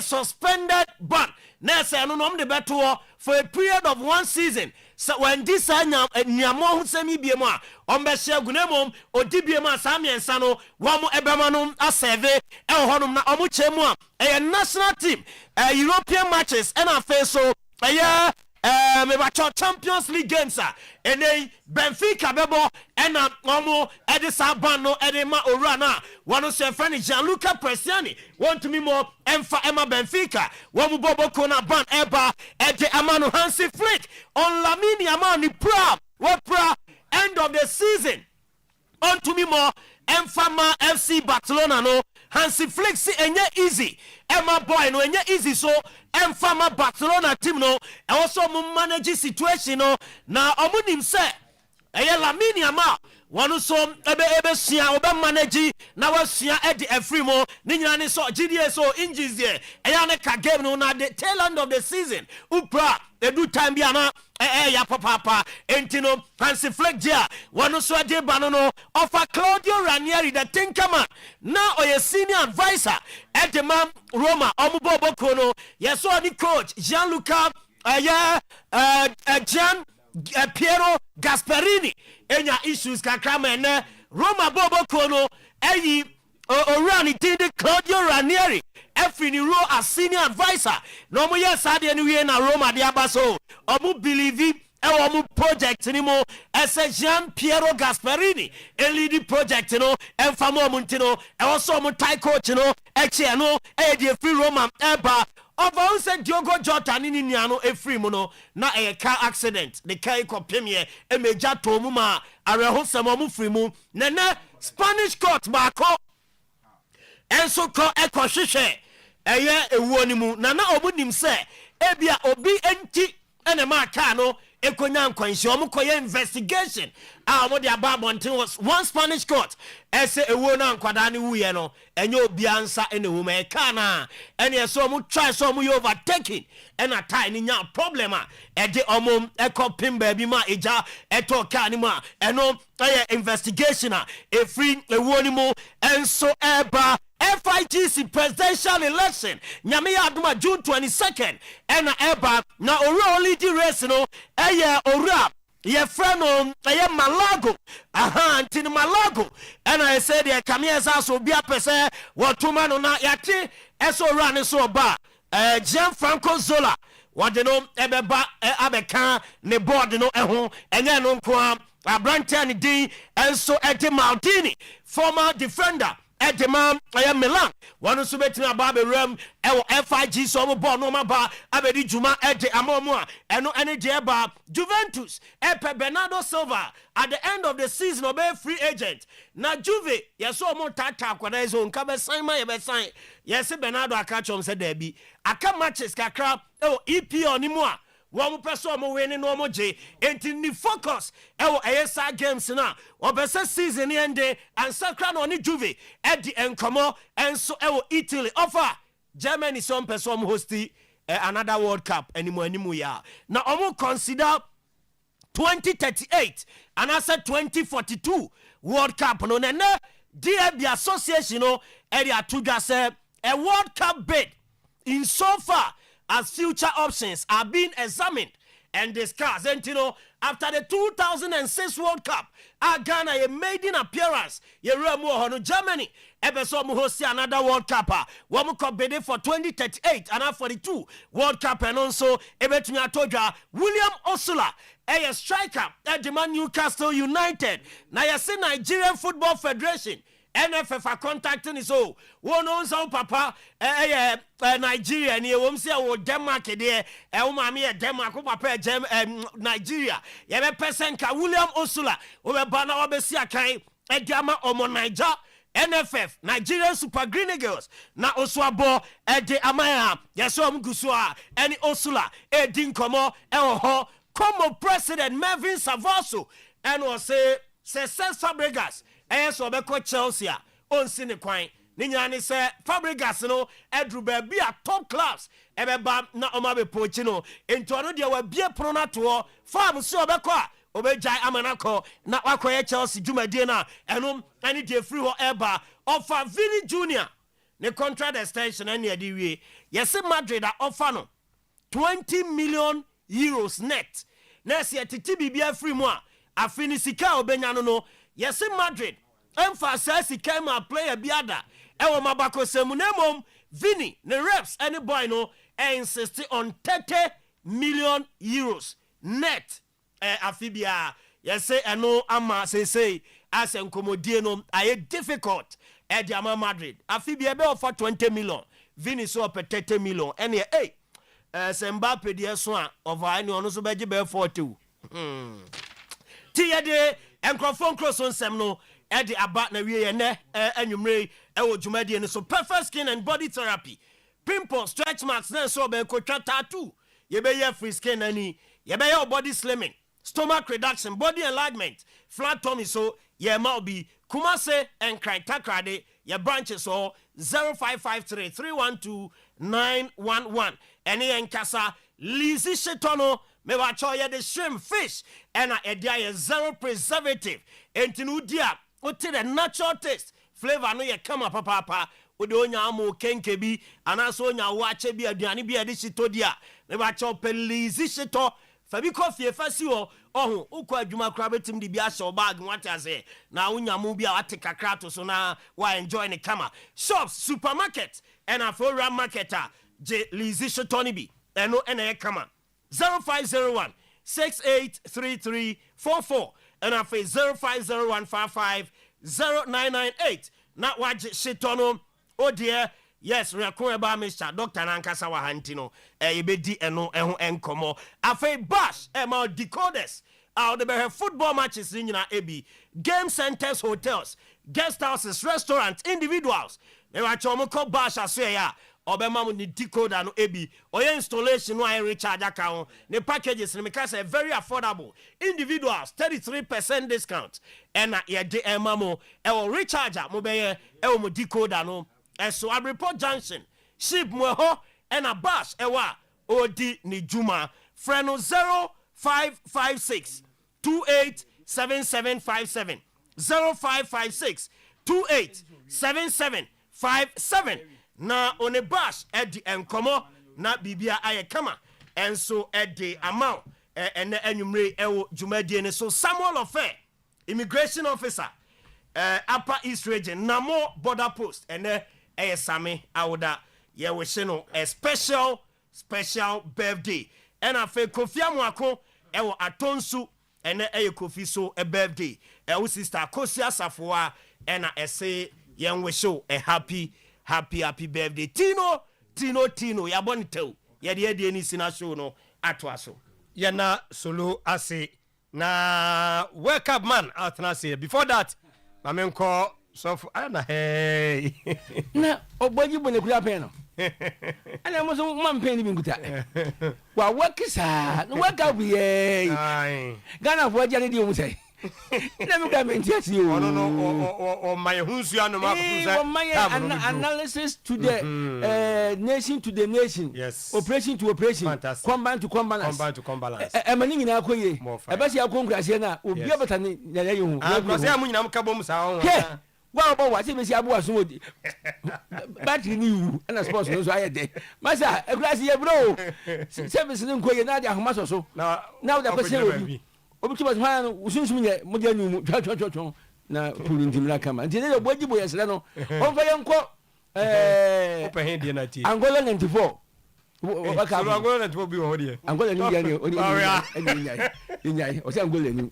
suspended ban na say no nom de beto for a period of 1 season. So when this nyamo hu semi biemu a ombe hye gunamom odi biemu a samiensa no wo mo ebemanom aseve e honum na omo chemu a national team European matches and afa so Champions League games and Benfica bebo and omo edisa ban no edema orana one say friend Gianluca Prestiani want to me more emfa Emma Benfica one bobo kona ban eba ede amano Hansi Flick on Lamine Yamal what pra end of the season on to me more emfama FC Barcelona no Hansi Flick si enye easy Emma boy no enye easy so emfama Barcelona team no e also mo manage situation no na omunim se eye Lamine Yamal wanu so ebe sia obe manage na wasua e de afri mo ni nyina ne so GDA so injuries there eye na ka game no na the tail end of the season upra edu time bia na ya papa entino Hansi Flick dia wanu so de banono offer Claudio Ranieri the Tinkerman na oye senior advisor at the man Roma omubobo kono yeso ni coach Gianluca Gian Piero Gasperini enya issues kakrama na Roma bobo kono eyi orani tinde Claudio Ranieri every new role as senior advisor no mo yes ade ni we na Roma de abaso omu believe omu project ni mo ese Gian Piero Gasperini a lead project no enfamo muntino e also mo tie coach no eche no e de free Roma eba over said Diogo Jota ni niano e free mo no na a car accident the car ko premier e meja to mu ma areho samo mu free mu na Spanish court bako enso ko ekohwehwe eye ewu ni mu na obunim se ebia obi enti ene ma ka no ekonya nkwanhye omukoye investigation mo de ababonten was one Spanish court ese ewu na nkwada ne wuye no enye obi ansa ene wu ma ka na ene eso mu try so mu overtaking ena tie ni nya problem e de omom ekopim ba bi ma eja eto ka ni ma eno investigation e free ewu ni mu enso eba FIGC presidential election nyame ya aduma June 22nd ena eba na ora lead race no ora ye friend eye Malago ntini Malago ena say de kamieza so bia pese wotuma no na yate eso ora ne so ba Gianfranco Zola wode no ebeba abeka ne board no ho enye no nko Abrantian din enso Ede Maldini former defender Edema Milan one so betimi ababe ram ewo FIG so mo ball no maba abedi juma ede amomo a eno ene de eba Juventus epe Bernardo Silva at the end of the season obe free agent na Juve yeso mo tata akwada zo nka be sign ma ye be sign yes Bernardo aka chom se da bi aka matches kakra EP onimu a one person mo winning no mo je enti ni focus esa games na obese season ende and sakra no ni Juve e di enkomo enso Italy offer Germany some person hosti another World Cup animu ya na omo consider 2038 and I said 2042 World Cup no na the association no area to say a World Cup bid in so far as future options are being examined and discussed. And after the 2006 World Cup, Ghana a maiden appearance. Germany ebeso mu host another World Cup. One could be for 2038 and 42 World Cup and also ebetumi atoja William Osula a striker at the Man Newcastle United. Now you see Nigerian Football Federation. NFF are contacting is so one on some papa Nigeria and you won't see Denmark there mami Denmark papa Nigeria ye person ka William Osula we bana obesia kan ediama omo Niger NFF Nigerian Super Green Eagles na Oswabo de amaya yeso mgusua any Osula edin komo ho como president Melvin Savaso and was say Fabregas so obeko Chelsea on sine kwan ni nyane se Fabregas no edru ba bi a top class ebeba na omabe pochi no ento no de wa bie prono na to fam so obeko a obejai amanako na wakoye Chelsea dwumadie na enom ani de free ho eba offer Vini Junior ne contract extension and the we yes Madrid are offer no 20 million euros net next year titi bibia free mo a finisika obenya no yes Madrid emphasize sika ma player biada e wo mabako semunemom Vini the reps any boy no insist on 30 million euros net afibia yes say no ama say as enkomodie no aye difficult at the Ama Madrid afibia be offer 20 million Vini so up 30 million and hey Mbappe de so of any ono so beje be 40 ti de enkrofon cross on sem no e de aba na wie ne anwumre e wo dwumade ne so perfect skin and body therapy pimple stretch marks na so be ko tattoo ye be ye free skin ani ye be your body slimming stomach reduction body enlargement flat tummy so ye ma be Kumase and Kraitakrade your branches so 0553 312 911 any enkasa Lizzy Shetono me wa choye the shrimp fish and a dia zero preservative entinu dia uti the natural taste flavor no ye kama papa ode onya amu kenkebi anaso onya wache bi aduane bi ade shito dia me wa cho pe Lizzy Sheto fabi coffee fasi o ohun ukọ adwuma kra betim di bia show bag what ase na unyamu bia wate kakra to so na wa enjoy ne kama shops supermarket and afora marketer je Lizzy Shotoni bi eno ene kama 0501 683344 and afa 0501550998 na waje Shetono oh dear yes rekon eba Mr. Dr. Nankasa wa hantino ebedi eno eho enkomo afa bash ma decoders out the football matches nyina ebi game centers hotels guest houses restaurants individuals me wa chomo ko bash aso ya obema mu ni decoder no ebi oye installation no I recharge account ne packages ne because very affordable individuals 33% discount and ye de emamo e wo recharger mo be ye e wo mo decoder no so I report junction ship mo ho and a bash ewa odi ni juma freno 0556 287757 0556 287757 na one bash edi enkomo na bibia aye kama enso edi amount ene anwumre ewo jumadie ne so Samuel Ofe immigration officer Upper East region Namo border post ene same awuda ye we no a special birthday and afa Kofi Amuako ewo atonsu ene Kofi so a birthday wo sister Kosi Asafoa and say yen we show a happy birthday Tino ya bonito ye de ni sina show no atwaso ye na solo ase na wake up man out na say before that mamenko so ana hey na oboji bone kula pen no ana mo so man pen ni binguta wa wakisa no waka biye Ghana for jare di o say na me ka menti asi o no my hunsu anu ma ko say analysis to the nation to the nation yes. Operation to operation combine to combine e mani nyina akoye e ba si akonkurase na obi abata ni ya ye hu ko say amu nyina mka bom sa ho wa bo se be si abo aso odi battery ni wu na sports no so ayede masa ekurase ye bro service ni nkoye na dia homa so na da ko se obi ti ba ha usunsun ye mo dia nu twatwatwatwo na pulu ndimla kama ndine boji bo yesre no on fa yenko open hand dia na ti Angola 94 waka Angola 94 bi ho dia Angola ni dia ni odi nyai o se Angola ni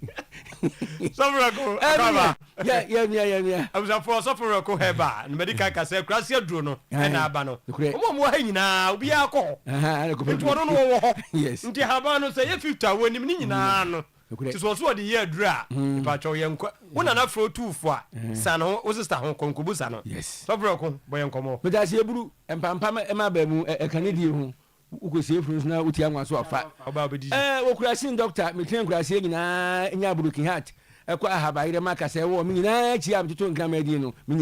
Sofrako kama ya abuza for Sofrako heba no medical kase krase aduro no na aba no mo ha nyina obi akọ nti wono no wo ho nti haba no se ye 50 wonim ni nyina no ti so so de ye aduro a pa cho ye nkwa wona na fro tufo a sa no wo sister ho konkubu sa no Sofrako boye nkomo me da se eburu empampam e ma ba mu e kanidi hu ukosie frus na uti anwa so afa okurasi doctor me tren kurasi nyina nya buruki hat ekwa ahaba ire maka se wo me nyina chi am tutu nkama adi no me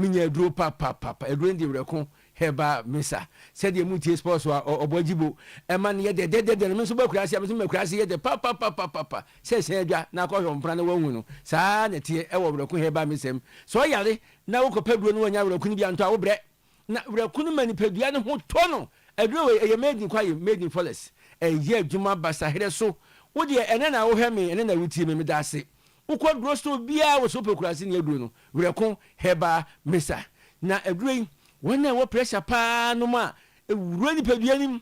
nya duro papa eduro ndi reko heba misa said ye mutie sports wa obojibo e man ye de me so ba kurasi am so me kurasi ye de papa se adwa na ko hwo mpra na wanhu no saa na tie e wo reko heba misem so yare na wo ko pedro no nya werɛko ni bi anto a wo brɛ na werɛko no mani pedua no ho to no aduro we made in kwaye made in flawless ye adwuma basahere so wo de ene na wo hwɛ me ene na wutie me da ase wo ko duro so bia wo so pekurase ne aduro no werɛko heba mesa na aduro yi wona wo pressure pa no ma ewuro ni pedua nim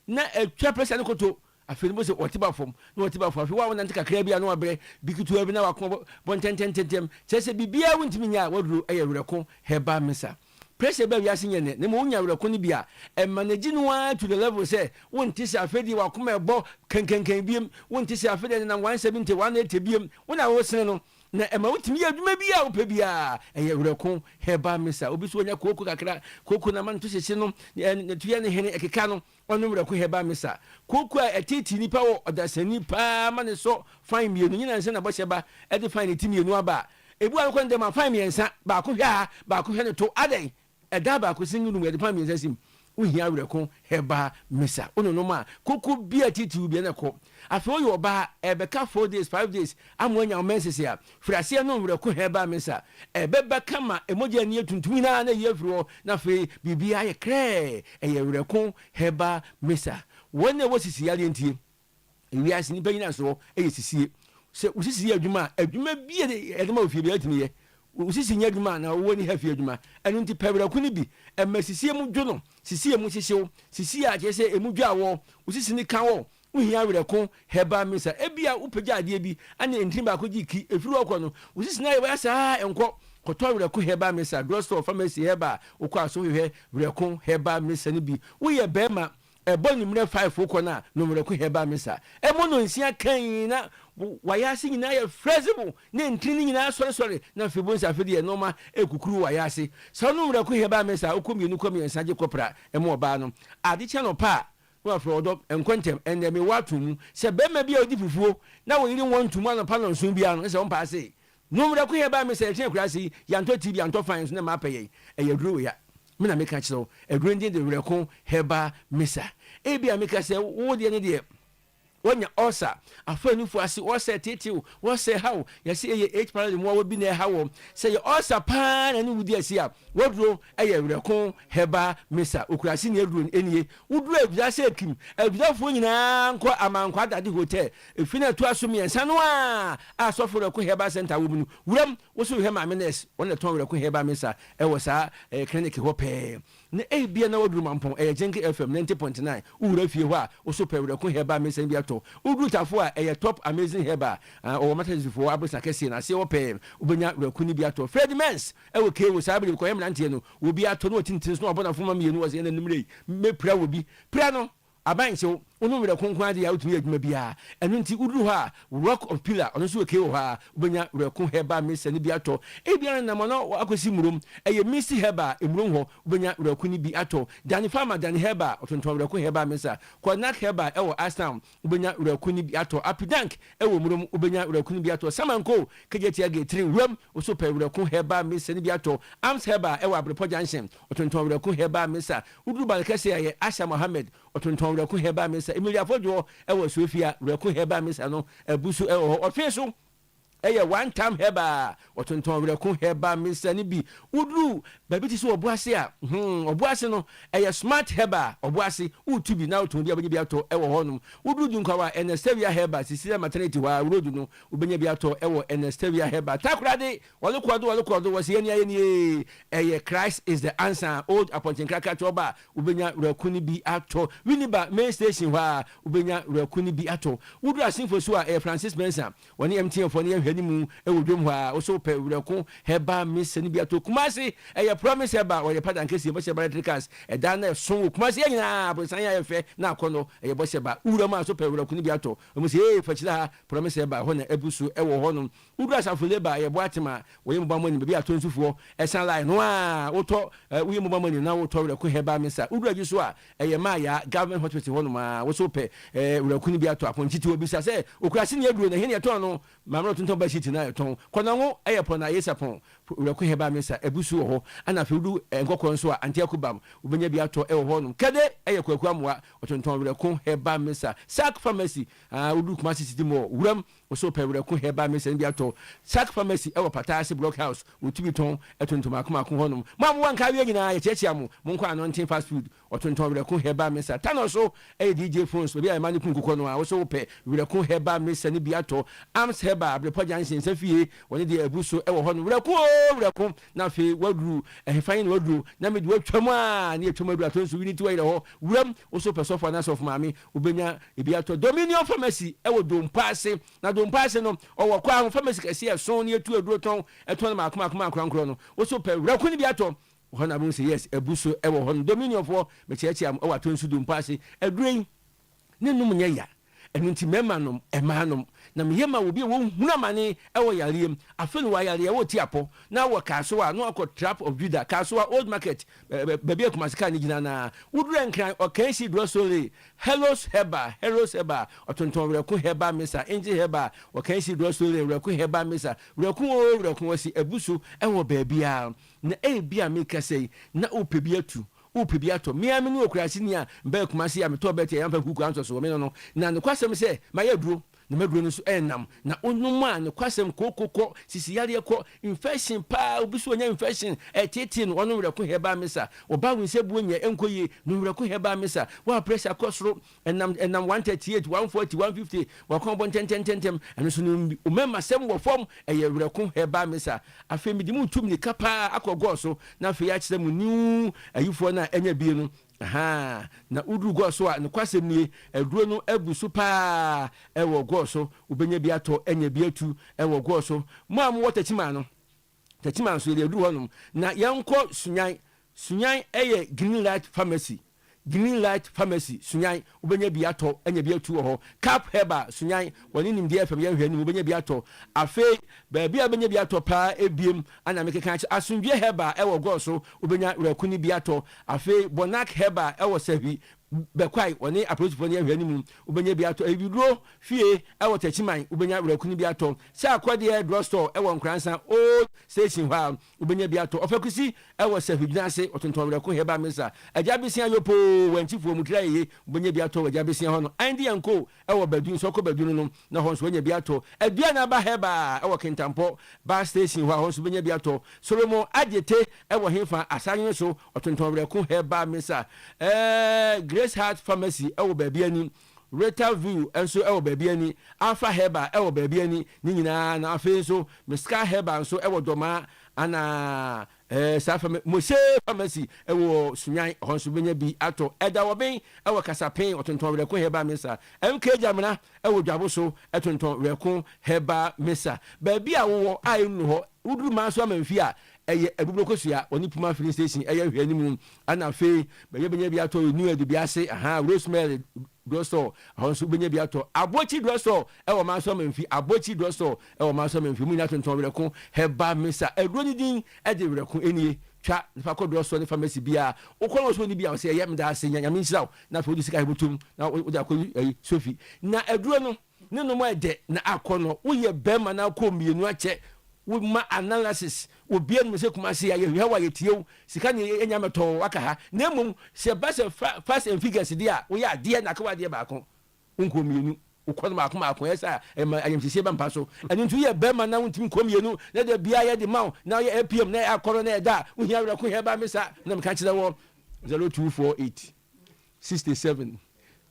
na etwa pressure no koto afei mo se otiba fom na otiba fom afei wa wona ntika kra bia no abrɛ bikitu abi na wakɔ bontentententem sese bibia wuntimi nya waduro werɛko heba mesa pressure ba wiase nyene ne mo nya werɛko ni bia manage no one to the level say wonti se afedi wakoma ɛbɔ kankankan biem wonti se afedi na 170 180 biem wona wo sene no na ema wotimi adwuma bia wo pɛ bia werɛko heba mesa obi so nya koko kakra koko na man to sese no na tuya ne hene ekeka no ono werɛko heba mesa koko a etiti nipa wo odasani pa ma ne so fine mienu nyina nse na bɔhyɛ ba ɛde fine timienu aba ebu akɔ ndem fine miensa ba ko hwɛ ne to adɛn ɛda ba ko singu no ɛde fine miensa sim uhia werɛko heba mesa ono no ma koko bia titi bia na kɔ afei oyo ba ebeka 4 days 5 days amwanya menses ya frase no werɛko heba mesa ebeba kama emoja ni tuntumi na yefro na afei bibia ye kre werɛko heba mesa wona wosisi yale ntie ewiase ni panyina so sisie se usisi adwuma bia de ma ofie bia timi ye usisi nya adwuma na wo ni hafi adwuma enu nti werɛko ni bi emasisie mu dwo no sisie mu hyehyɛw sisie a je se emu dwa wo usisi ni kan wo uhia werɛko heba mesa ebia upagya ade bi ane ntin ba ko giki efiri okɔ no usisi na yɛ sa enkɔ kɔtɔ werɛko heba mesa drugstore pharmacy heba okɔ aso hwehwɛ werɛko heba mesa ni bi woyɛ bɛma ɛbɔ nimre 5 okɔ na no werɛko heba mesa ɛmo no nsia kan na wayase nyina yɛ flexible ne ntin nyina sɔre na febo nsa fedi yɛ noma ekukuru wayase sɛ no werɛko heba mesa okomienu komiensa gye kopra ɛmo ɔba no ade kyɛ no pa no afro do enkontem ende me watu se be ma bia odi fufuo na wo yiri won tumu na panel so bia no se on pa se no mra ko he ba me se twen kurasi yanto tv yanto fine na ma paye duro ya me na me ka kiro eduro ndi de werɛko heba mesa e bia me ka se wo de ne de wonya osa afanu fu ase osa tetiw wose hawo yesi eye h parade mo wo bi na hawo se ye osa pa na ni wudi asia woduro werɛko heba mesa okurasi ne eduro enie woduro abuda se kim abudafo nyina nko amankwa dade hotel efina to aso miensa no a sofo werɛko heba center wo bunu wuram wo so hema menes wona ton werɛko heba mesa sa clinic ho pe ne bia na woduro mampon jenke fm 90.9 wura fie ho a wo so pe werɛko heba mesa bia udutafo a top amazing heba o matazifo abusa kese na se ope ubenya werɛko ni biato Fred Mens ewo ke wo sabiri ko yemna ntie no obi ato no tintin no obona foma mienu wo se na nimre me pra obi pra no aban se onu werɛko nko ade ya utumi adwuma bia enu nti uduru ha rock of pillar ono so ke wo ha ubenya werɛko heba mesa ni biato bia na mono akosi murum misi heba emurum ho ubenya werɛko ni bi ato dani farmer dani heba otonton werɛko heba mesa konak heba ewo asam ubenya werɛko ni bi ato apidank ewo murum ubenya werɛko ni bi ato samanko kejeti age 3 wem oso pe werɛko heba mesa ni bi ato arms heba ewo abrepo junction otonton werɛko heba mesa uduru balkase aye Asha Mohammed otonton werɛko heba mesa Emilia Fojo ewo Sofia werɛko heba mesa no ebusu ewo ofeso one time heba otonton werɛko heba mesa ni bi udru baby ti so obuase a obuase no smart heba obuase utubi na oton bia bia to ewo honum udru dunkwa Anastasia heba sisi maternity wa road no ubenya bia to ewo Anastasia heba takurade walekodo wasi yeni Christ is the answer old appointing kraka to ba ubenya werɛko ni bi ato winiba main station wa ubenya werɛko ni bi ato udru asinfo so a Francis Benson woni MTN for ne hwani mu ewo dwom ha wo so pe werɛko heba mesa ni bi ato kumase promise heba o ye padan kesi bo sheba electricals da na so kumase nyina abosan ya fe na akono bo sheba urama so pe werɛko ni bi ato mo se fachira ha promise heba ho na ebusu ewo ho no uru asafo leba ye bo atima wo ye mbamoni be ato nsufuo esan line no a wo to wo ye mbamoni na wo to werɛko heba mesa uru agi so a ma ya government hospital ho no ma wo so pe werɛko ni bi ato aponchiti obi sa se okurase ne aduro na he ne to no mamro tonton ba shiti na ton kona ngo pona yesapon werɛko heba mesa ebusu ho ana fedu nkokɔ nso a antiakubam ubenya bi ato ho no kede kwaku amwa otonton werɛko heba mesa sak pharmacy udu kuma city mo wuram so pe wura ko heba me se bi ato sack pharmacy e wo patase block house otubi ton etontom akoma ko honom ma mo wanka wie nyina ye chechia mo nko anontin fast food otonton wura ko heba me sa tano so e DJ phones bi a mani kun kokɔ no a wo so pe wura ko heba me se ne bi ato arms heba abrepo jansen se fie woni de abuso e wo hono wura ko na fe wadru ehfan na wadru na me de watwam a na etwam adu atonso wi ni ti wa ire ho wuram wo so pe so for na so of mami obenya e bi ato Dominion pharmacy e wo dompase na dompase no owo kwa ho pharmacy kase e so ne etu aduro ton eto na akoma akronkro no wo so pe wura ko ni bi ato hona bu say yes ebuso e wo hon Dominion for me chechi am o wato nsu dompase aduro ni num nya ya enu nti mema nom emanom na meyema obi wo huna mane ewo yariem afi no wa yare wo tiapo na wo kaso a no akọ trap of Judah kaso a old market baby akumasika ni gina na wudure nkran okansi drosole hellos heba otonton wreku heba mesa enji heba okansi drosole wreku heba mesa wreku wasi ebusu ewo baby a na bia make say na opebi atu upebi ato mia me no okurasi ni a mba kumasi a me to beti yamfa kuku anso so me no na ne kwasem se maye duro na maduro no so enam na onum a ne kwasem kokoko sisi yare ko infection pa obiso nya infection tete no onu wure ko heba mesa oba wunse buonye enkoye no wure ko heba mesa wa pressure kosoro enam 138 140 150 wa kon bon tentem eno so no umema sem wo form eye wure ko heba mesa afemi di mu tum ni kapa akogo so na afi ya kire mu new ayifo na enya bie no aha na udru go so a ne kwasem ni aduro no abusu pa ewo go so ubenya bi ato enya bi atu ewo go so mo am wotachima no tachima so ile aduro honom na yanko sunyan eye Green Light Pharmacy sunyan ubenya bi ato enya bi atu ho cap heba sunyan woni nim de afam yanhwani ubenya bi ato afe ba bia benya bi ato pa ebiem ana mekeka asundwe heba ewo go so ubenya rekuni bi ato afe bonak heba ewo sahi bekwai woni approach for ne ahwani mu ubenya bi ato ebiduro fie ewo tachiman ubenya rekuni bi ato sa akwade drugstore ewo nkransan old station hwa ubenya bi ato ofekusi ewo sahi ginase otonton rekun heba mesa ajabisia yopo wantifo mu kraye ubenya bi ato ajabisia hono andi yanko ewo badun soko badun no na honso wenya bi ato adua na ba heba ewo kentampo bar station hwa honso ubenya bi ato Solomon adete ewo hefa asanyo so otonton rekun heba mesa Grace Heart Pharmacy ewo baabi ani Reta View enso ewo baabi ani Alpha Heba ewo baabi ani ni nyina na afi so Miska Heba enso ewo doma ana Mose Pharmacy ewo sunyan honso benya bi ato eda wo ben ewo kasapen otonton reko heba mesa MK Jamina ewo dwaboso etonton reko heba mesa baabi a wo ayinu ho uduru maso amamfi a eye ebubrokosua oni Puma filling station eye hwani mu ana fe benya bi ato new edi bi ase aha Rosemary drugstore honso benya bi ato Abochi drugstore ewo maso amamfi Abochi drugstore ewo maso amamfi mu na tonton reko heba mesa edroni din ede reko enie twa fa ko drugstore ni pharmacy bia ukolo so ni bia se eye mda ase nyanya minsaw na fa odi sika hibotum na odi akọ Sophie na edro no ne no mo ede na akono uye bema na akọ mienu ache with my analysis will be able to say you how you tell sika ni enya meto waka ha na mum se base fast and figures dia we are dia na kwa dia ba ko nko mienu ukọ ma ko esa ayemsisi ba mpaso enu ntu ye be ma na ntimi ko mienu na de bia ye de ma na ye APM na akoro na da wo hia wura ko he ba mesa na me ka kire wo 0248 67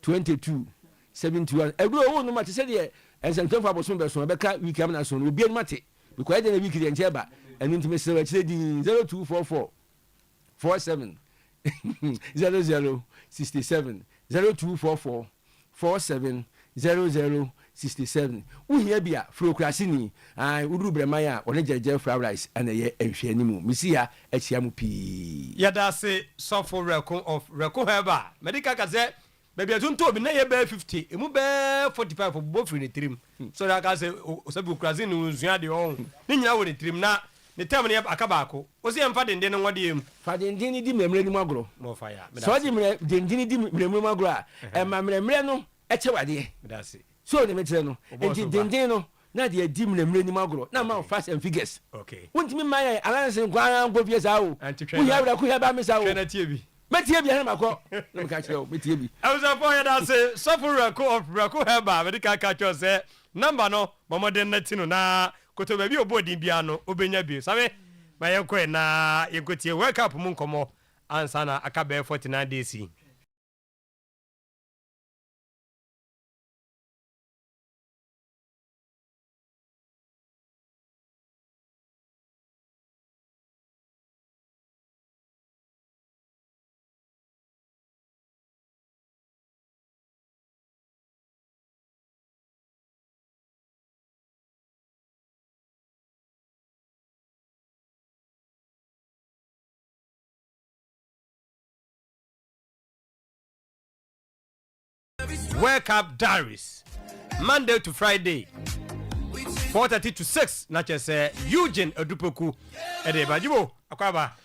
22 71 ebro wo no ma te se de ensemble for abosun be so be ka weekend na so no obi enu mate because the week the ncheba and into Mr. 0244 47 00 67 0244 47 00 67 uhia bia frokrasi ni uduru bremaya one jeje fried rice and ye ehwe animu misia achia mu pi yada se sofo reko of reko heba medical kaze baby atunto obi na ye be 50 emu be 45 for both in the trim so that ka say osabi ukrazi ni unzua de on ni nyina wo the trim na ne tam ne akaba ako o se emfa dende no wode em fa dende ni di memre ni magro mo fa ya so di memre dende ni di memre magro a e memre no eche wade medase so ne metre no enti dende no na de di memre ni magro na ma fast and figures okay wontimi man analysis kwa go fiesa o wo ya wura ko ya ba mesa o twenty bi metie bi na makọ na meka kire o metie bi awusafo ya da se sofo rako heba medical catcher say number no bomodin natino na koto ba bi obodin bia no obenya bi sabe ma yenko na yenkotie wake up mu nkomo ansa na aka be 49 days. Wake up diaries Monday to Friday 4:30 to 6 na chese Eugene Adupoku ede bajibo akwaba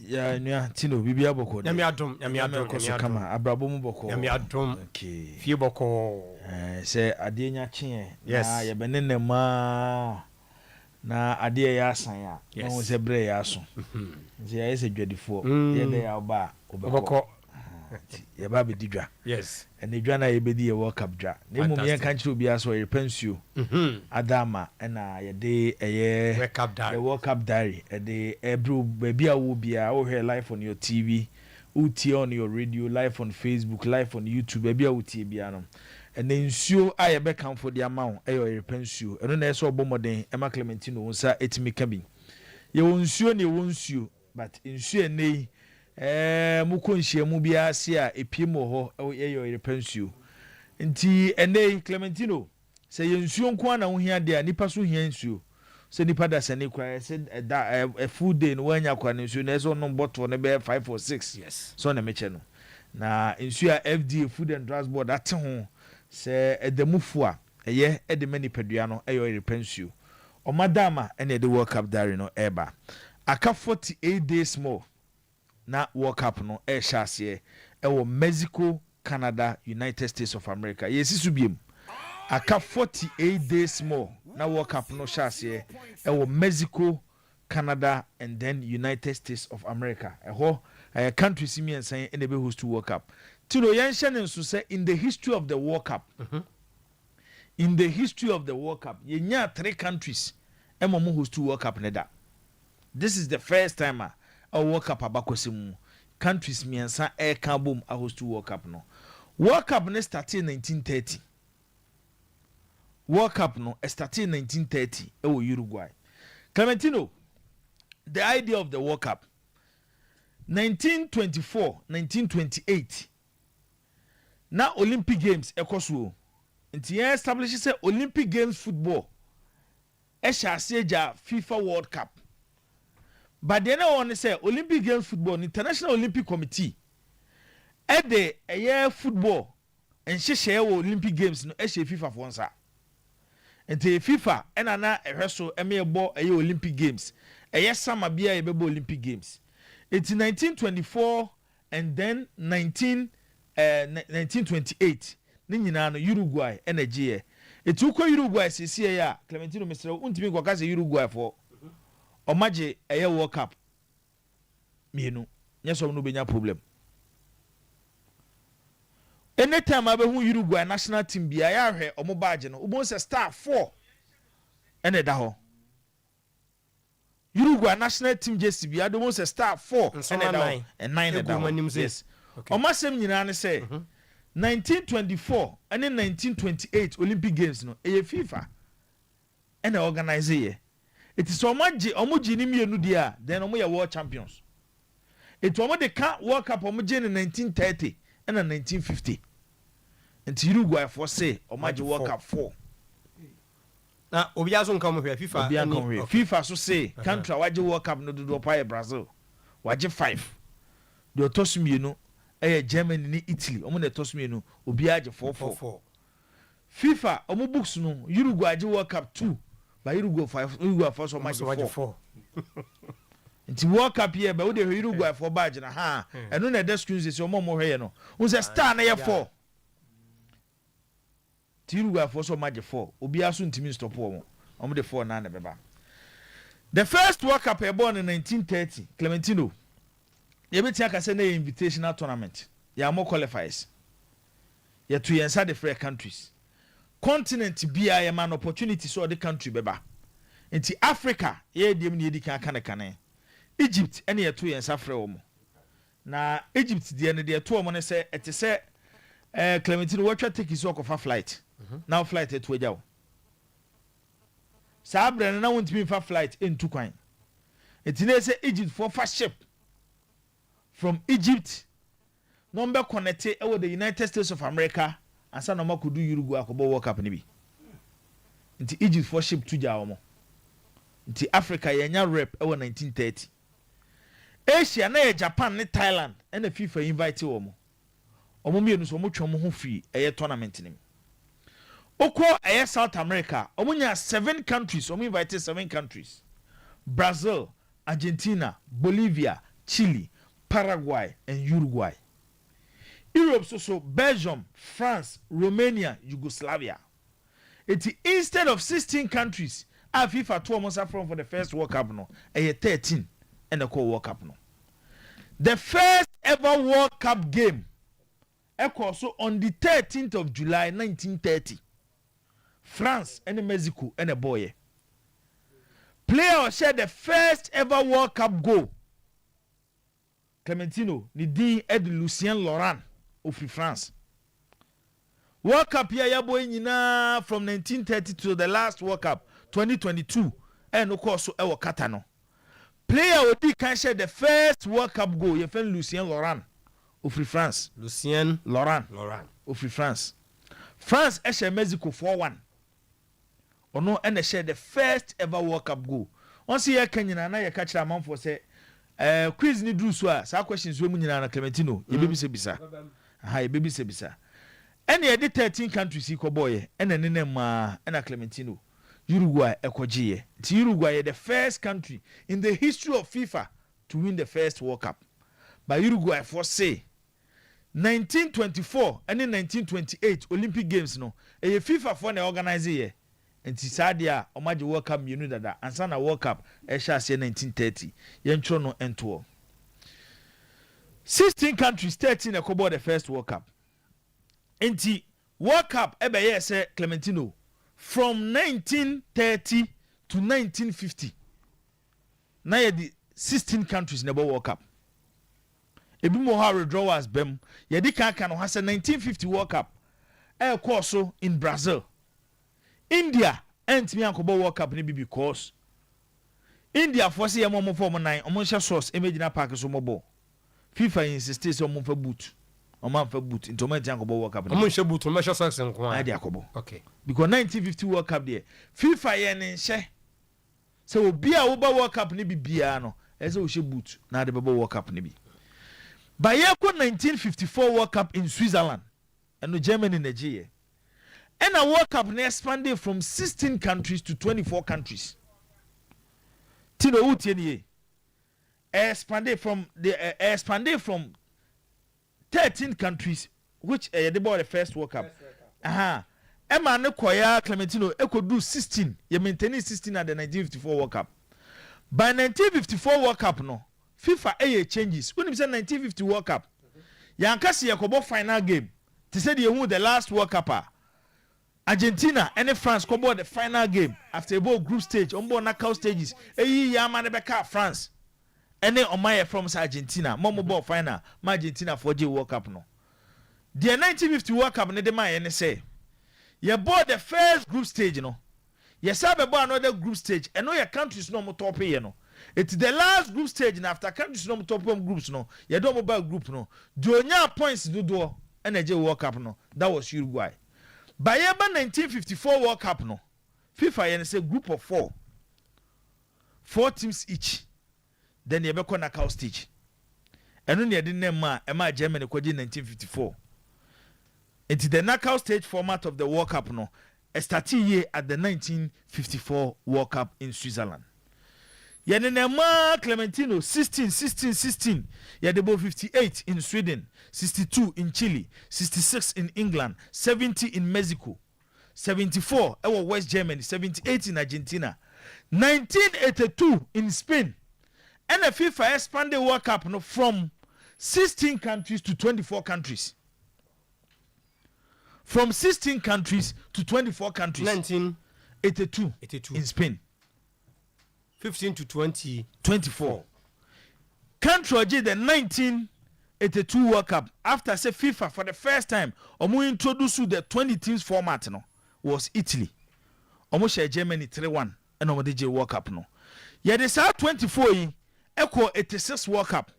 ya nua tino bibi aboko nyame adom kama abrabo mu boko nyame adom fie boko se ade nya kye na ye benene ma na ade ya asan ya no se bre ya aso nti ya ese dwadifo ye de ya oba oboko ye ba be didwa yes ene dwa na ye be di ye world cup dwa na mum ye kan kire obi aso ye pensio adama na ye de eye world cup diary e de ebru baby awo bia wo hear live on your TV uti on your radio, live on Facebook, live on YouTube baby uti bia no ene nsuo a ye be kan for the amount e your pensio eno na eso obomoden e ma Clementino wonsa etimi ka bi ye wonsuo ne wonsuo but nsuo nei muko nhia mu bia se a epimo ho ye pensio nti ene Clementino se ye nsuo nko na wo hia de a nipa so hia nsuo se nipa da se ne kwa se da a food day no wanya kwa nsuo na so no bottle ne be 5 or 6 yes so na meche no na nsuo a FDA Food and Drugs Board ate ho se edamufu a eye ede mani padua no ye pensio o madama ene de World Cup diary no eba aka 48 days more na World Cup no shase wo Mexico, Canada, United States of America. Yes subiem. Aka 48 days more na World Cup no shase wo Mexico, Canada and then United States of America. Country simi and saying in the host to World Cup. Tino yanshan and so say in the history of the World Cup. In the history of the World Cup, yenya 3 countries emo host to World Cup neda. This is the first time a World Cup abakosim countries miensa air kabum a host to World Cup no. World Cup ne started in 1930. World Cup no started in 1930 e Uruguay. Clementino, the idea of the World Cup 1924, 1928 na Olympic Games ekoso. Nti ye establish say Olympic Games football e sha seja FIFA World Cup. But then I want to say Olympic Games football, International Olympic Committee, the a year football and share Olympic Games no FIFA for once. And the FIFA and ana a wrestle a mere ball a Olympic Games. A year summer be a baby Olympic Games. It's 1924 and then 1928. Ninina Uruguay energy. It took Uruguay see ya Clementino Mr. Untimi Wakazi Uruguay for. Omaje eye World Cup mienu nyeso no benya problem anytime abehu Uruguay national team bia ya hwe omo badge no ubon se star 4 ene da ho Uruguay national team jersey bia do mo se star 4 ene da ho and 9 da ho yes omasem nyina ne se 1924 and 1928 Olympic Games no eye FIFA ene organize ye. It is omuji ni mienu dia then omo ye world champions. It omo de can World Cup omuji in 1930 and 1950. And Uruguay for say omaji World Cup 4. Na obiazo nka mo hwe FIFA. FIFA so say country waje World Cup no do pa Brazil. Waje 5. The otosmienu Germany ni Italy omo na otosmienu obiaje 4. FIFA omo books no Uruguay waje World Cup 2. But Uruguay 5, Uruguay for so much 4. Nti World Cup here, but we dey Uruguay for badge na ha. Eno na the screens is your mom here no. Who say star na 4. Ti Uruguay for so much 4. Obi aso ntimi stop wo. Omo the 4 na beba. The first World Cup born in 1930, Clementino. yɛbɛtia ka sɛ na invitational tournament yɛ more qualifiers yɛ to yɛnsa different countries continent bia yɛ man opportunity so the country bɛba nti Africa yɛ diem ne yɛdi kan kane Egypt ɛne yɛ to yɛnsa frɛ wɔ mo na Egypt deɛ ne deɛ to wɔ mo ne sɛ ɛte sɛ Clementino watwa take so okofa flight now flight eto agya wo saa brɛ na wontimi fa flight entu kwan etine sɛ Egypt for fast ship from Egypt number connected with the United States of America and some of could do Uruguay akobo World Cup ni bi nti Egypt for ship to gya omo nti Africa yenya rep e 1930 Asia na Japan ne Thailand and the FIFA invite omo mienu so omo twom ho free eye tournament ni okọ eye South America omo nya 7 countries omo invite 7 countries Brazil, Argentina, Bolivia, Chile, Paraguay and Uruguay. Europe so Belgium, France, Romania, Yugoslavia. Instead of 16 countries, FIFA 2 months from for the first World Cup no, 13 and the World Cup no. The first ever World Cup game so on the 13th of July 1930. France and Mexico and a boy. Player shared the first ever World Cup goal. Clementino, Nidin Ed Lucien Laurent of France. World Cup here boy from 1930 to the last World Cup 2022 and of course so Katano. Player Odi can share the first World Cup goal. Your friend Lucien Laurent of France. Lucien Laurent of France. France share Mexico 4-1. Or no, and they share the first ever World Cup goal. Once a year, Kenya na you catch a man for say, quiz ni do so. Some questions we na Clementino. Ye baby se bisa. Aha, ye baby se bisa. And ye did 13 countries he ko boy. And then ma and Clementino. Uruguay ekojiye. Ti Uruguay the first country in the history of FIFA to win the first World Cup. But Uruguay for say 1924 and in 1928 Olympic Games no. E FIFA for na organize here. Enti sadia omaje World Cup mienu dada ansa na World Cup e sha se 1930 yentro no ento 16 countries 13 e kobo the first World Cup enti World Cup e be ye se Clementino from 1930 to 1950 na ye di 16 countries na World Cup ebi mo ha withdrawals bem ye di kan no ha se 1950 World Cup e course in Brazil. India and me ankobo World Cup ni because India for say mo form 9 omo hye source imagine park so mo FIFA insisted say omo fa boot omo fa boot into me ankobo World Cup omo hye boot omo hye source nko an dey akobo okay because 1950 World Cup there FIFA ye ne hye say obi a wo ba World Cup ni bibia no e say wo hye boot na de bebo World Cup ni bi by year 1954 World Cup in Switzerland and no Germany Nigeria. And a World Cup expanded from 16 countries to 24 countries. Tino Utieni expanded from 13 countries, which they bought the first World Cup. Aha. Emma ne koya Clementino e could do 16. You maintaining 16 at the 1954 World Cup. By 1954 World Cup no, FIFA changes. When you say 1950 World Cup, Yankasi Yakobo final game. To say you won the last World Cup. Argentina and France come board the final game after a both group stage on board knockout stages. Yama France. And then on my from Argentina, Momo ball final, my Argentina 4G World Cup no. The 1950 World Cup ne de my say. You board the first group stage, you know. You sabe board another group stage, and no your countries no more top you know. It's the last group stage, and after countries no more top groups no. You don't mobile group no. Do your points do and World Cup no. That was Uruguay. By year 1954 World Cup no, FIFA say group of 4 teams each. Then you be knockout stage. And then you didn't name Emma Germany in 1954. Into the knockout stage format of the World Cup no, started here at the 1954 World Cup in Switzerland. Yenenema Clementino 16. Yadebo 58 in Sweden, 62 in Chile, 66 in England, 70 in Mexico, 74 West Germany, 78 in Argentina, 1982 in Spain. And the FIFA expanded World Cup no, from 16 countries to 24 countries. From 16 countries to 24 countries. 1982 in Spain. 15 to 24. Country the 1982 World Cup after say FIFA for the first time omo introduce the 20 teams format no was Italy. Omo share Germany 3-1 and omo DJ World Cup no. Yeah, the 24 yi equal 86 World Cup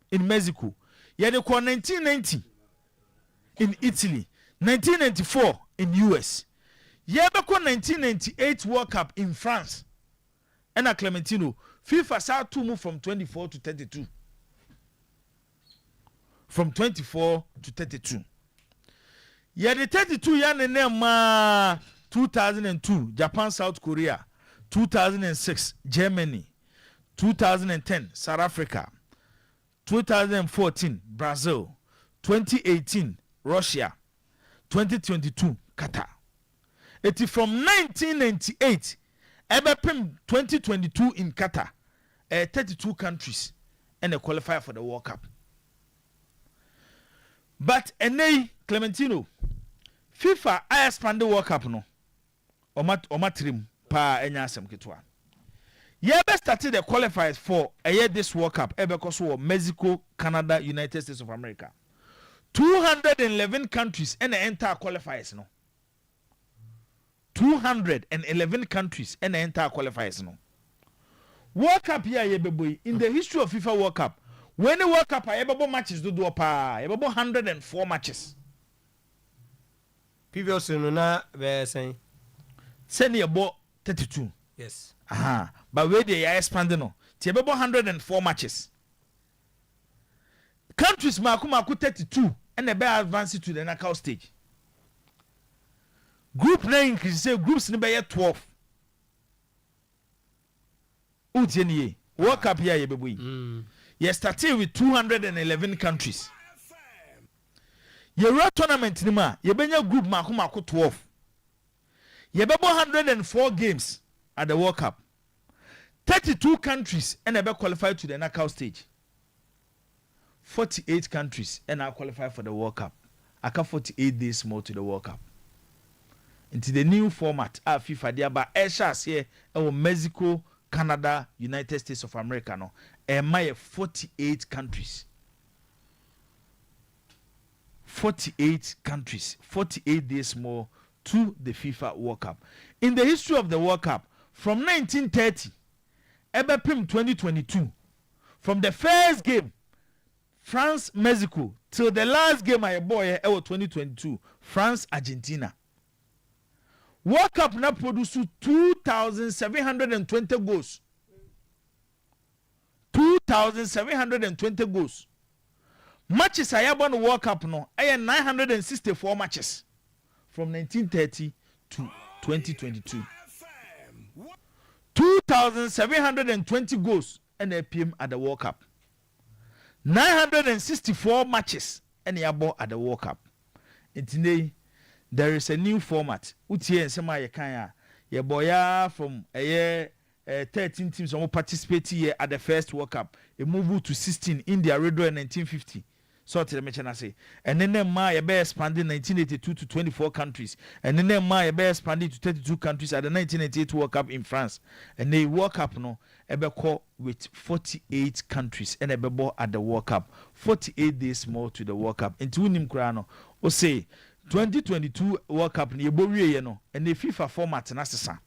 in Mexico. Yeah, they call 1990 in Italy, 1994 in US. Yeah, they call 1998 World Cup in France. And a Clementino, FIFA saw to move from 24 to 32. From 24 to 32. Yeah, the 32 year 2002 Japan, South Korea, 2006 Germany, 2010 South Africa, 2014 Brazil, 2018 Russia, 2022 Qatar. It is from 1998 Ebepim 2022 in Qatar, 32 countries and they qualify for the World Cup. But ene Clementino, FIFA I expand the World Cup no. Oma trim pa enya asem ketwa. Ye be started the qualifiers for this World Cup because of Mexico, Canada, United States of America. 211 countries and the entire qualifiers no. 211 countries and the entire qualifiers no. World Cup here yebeboy in the history of FIFA World Cup. When the World Cup yebebo matches do pa yebebo 104 matches. Previous no na be saying send about 32. Yes. But where they are expanding no. Ti yebebo 104 matches. Countries maku 32 and they be advanced to the knockout stage. Group 9 increase say groups ni be 12. Utieni World Cup here yebeboy. You started with 211 countries. Your tournament ni ma yebenya group maku 12. Yebebo 104 games at the World Cup. 32 countries and they be qualified to the knockout stage. 48 countries and are qualified for the World Cup. I got 48 days more to the World Cup. Into the new format of FIFA there by Airshas here Mexico, Canada, United States of America no. And my 48 countries. 48 countries, 48 days more to the FIFA World Cup. In the history of the World Cup, from 1930, Ebepim 2022, from the first game, France, Mexico, till the last game I boy 2022, France, Argentina. World Cup now produce 2,720 goals. 2,720 goals. Matches I have on the World Cup no, I have 964 matches from 1930 to 2022. 2,720 goals and they PM at the World Cup. 964 matches and they are at the World Cup. And today there is a new format. Utie and Sema Yakaya, your boya from a year 13 teams who participate here at the first World Cup. A move to 16 India Radio in 1950. So to the mention I say, and then my expanded 1982 to 24 countries, and then my expanded to 32 countries at the 1988 World Cup in France, and they World Cup no ebe call with 48 countries and ebe ball at the World Cup, 48 days more to the World Cup. Into unim krano, o say 2022 World Cup ni ebowie no, and the FIFA format na sesa.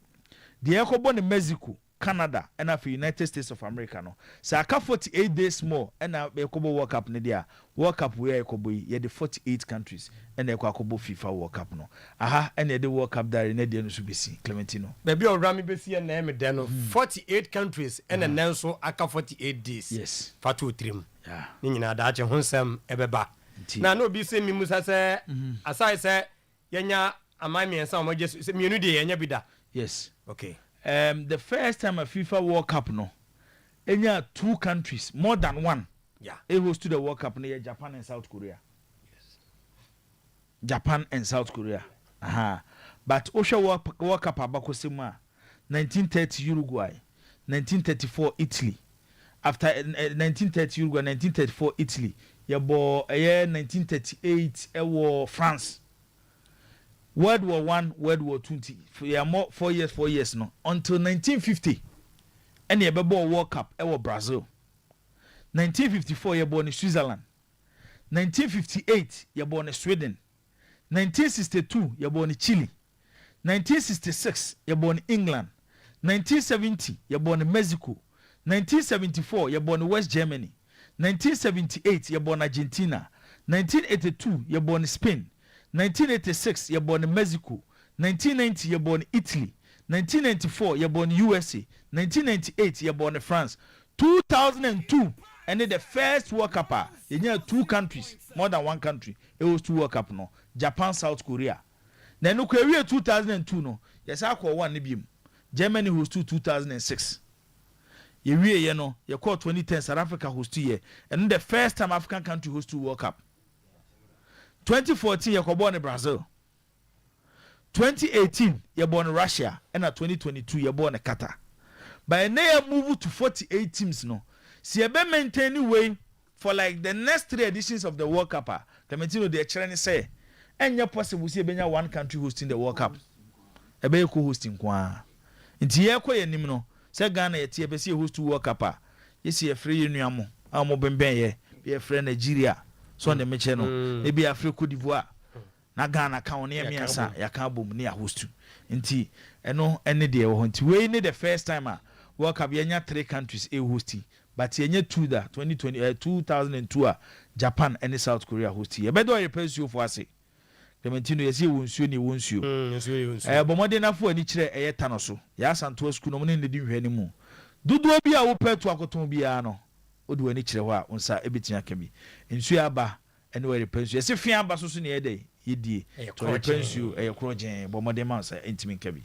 The ekobo ne Mexico, Canada, and for United States of America no. So I got 48 days more, and I ekobo World Cup ni dia. World Cup where ekobo ye the 48 countries, and the ekobo FIFA World Cup no. Aha, and the World Cup there ne dia no subisi Clementino. Baby o rami besi na em de no 48 countries and then so aka 48 days. Yes. Fatu trim. Yeah. Ni nyina da ache honsem ebeba. Na no bi se mi musa se asai se yenya amami ensa o mo je se mienu de yenya bida. Yes. Okay. The first time a FIFA World Cup no, enya 2 countries more than one. Yeah. It was to the World Cup near Japan and South Korea. Yes. Japan and South Korea. But Osha World Cup abakosema 1930 Uruguay, 1934 Italy, after 1930 Uruguay, 1934 Italy, yɛbɔ 1938 ɛwɔ France. World War I, World War II, for more 4 years no, until 1950. And yɛbɛbɔ World Cup ɛwɔ Brazil. 1954 yɛbɔ in Switzerland. 1958 yɛbɔ in Sweden. 1962 yɛbɔ in Chile. 1966 yɛbɔ in England. 1970 yɛbɔ in Mexico. 1974 yɛbɔ in West Germany. 1978 yɛbɔ in Argentina. 1982 yɛbɔ in Spain. 1986 yɛbɔ in Mexico. 1990 yɛbɔ in Italy. 1994 yɛbɔ in USA. 1998 yɛbɔ in France. 2002 and the first World Cup yɛnya 2 countries, more than 1 country. It was 2 World Cup no. Japan, South Korea. Then no career 2002 no. Yes, I call one nibium. Germany hosted 2006. You know, you call 2010 South Africa hosted year, and the first time African country hosted World Cup. 2014 you born in Brazil. 2018 you born in Russia, and at 2022 you born in Qatar. But now you move to 48 teams no. See, you be maintaining way for like the next 3 editions of the World Cup. Clementino the actually say, and you possible see benya 1 country hosting the World Cup. Ebe co-hosting kwa. Inti ye ko yenim no. Say Ghana yeti ebe see host World Cup. Yesi ye free union mo. Amo bemben ye. Be free Nigeria. So on the meche no. Ebi Africa Cote d'Ivoire. Na Ghana ka on yemi asa ya ka bom ne ya host. Inti eno ene de wo nti we ne the first time World Cup yenya 3 countries e hosting. But yenye 2002 Japan and South Korea hosting. E bedo repres you for ase. Clementino yesi wonsuo ni wonsuo. Bomode na fo ani kire eye tanoso. Ya santo school no mo ne ndi hwe ni mu. Dudu obi a wo petu akoton bia no. Odi wani kire ho a onsa ebetia ka bi. Nsuo aba ene we repres yesi fia aba so so ne yede yedie. To repres you eye krogen bomode ma onsa intimi ka bi.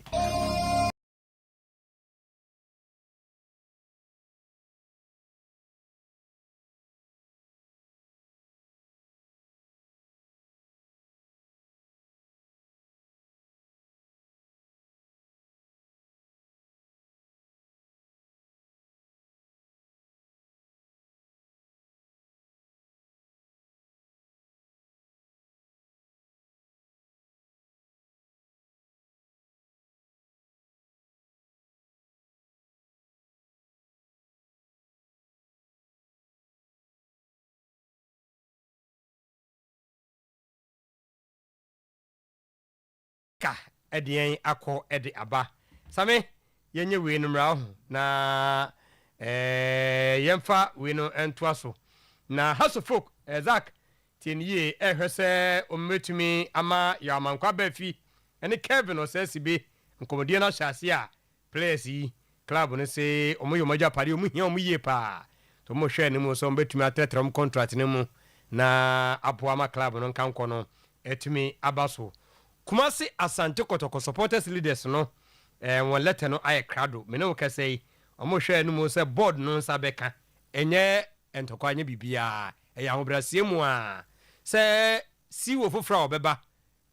Edien akọ ede aba same yenye we no mra ho na yemfa we no entoaso na house of folk Zach tienye ehwese ometumi ama ya mankwa bafi ene Kevin osesibe nkomodie na hyase a players yi club no se omoyo maja pare omuhia omuye pa to mo hwe ne mu so mbetumi atretrom contract ne mu na aboama club no nkanko no etumi abaso Kumasi Asante Kotoko supporters leaders no won letter no aye crado me no ka say omo hwe no mo say board no nsa beka enye entokwa anya bibia eya hobrasie mu a say si wo fofra obeba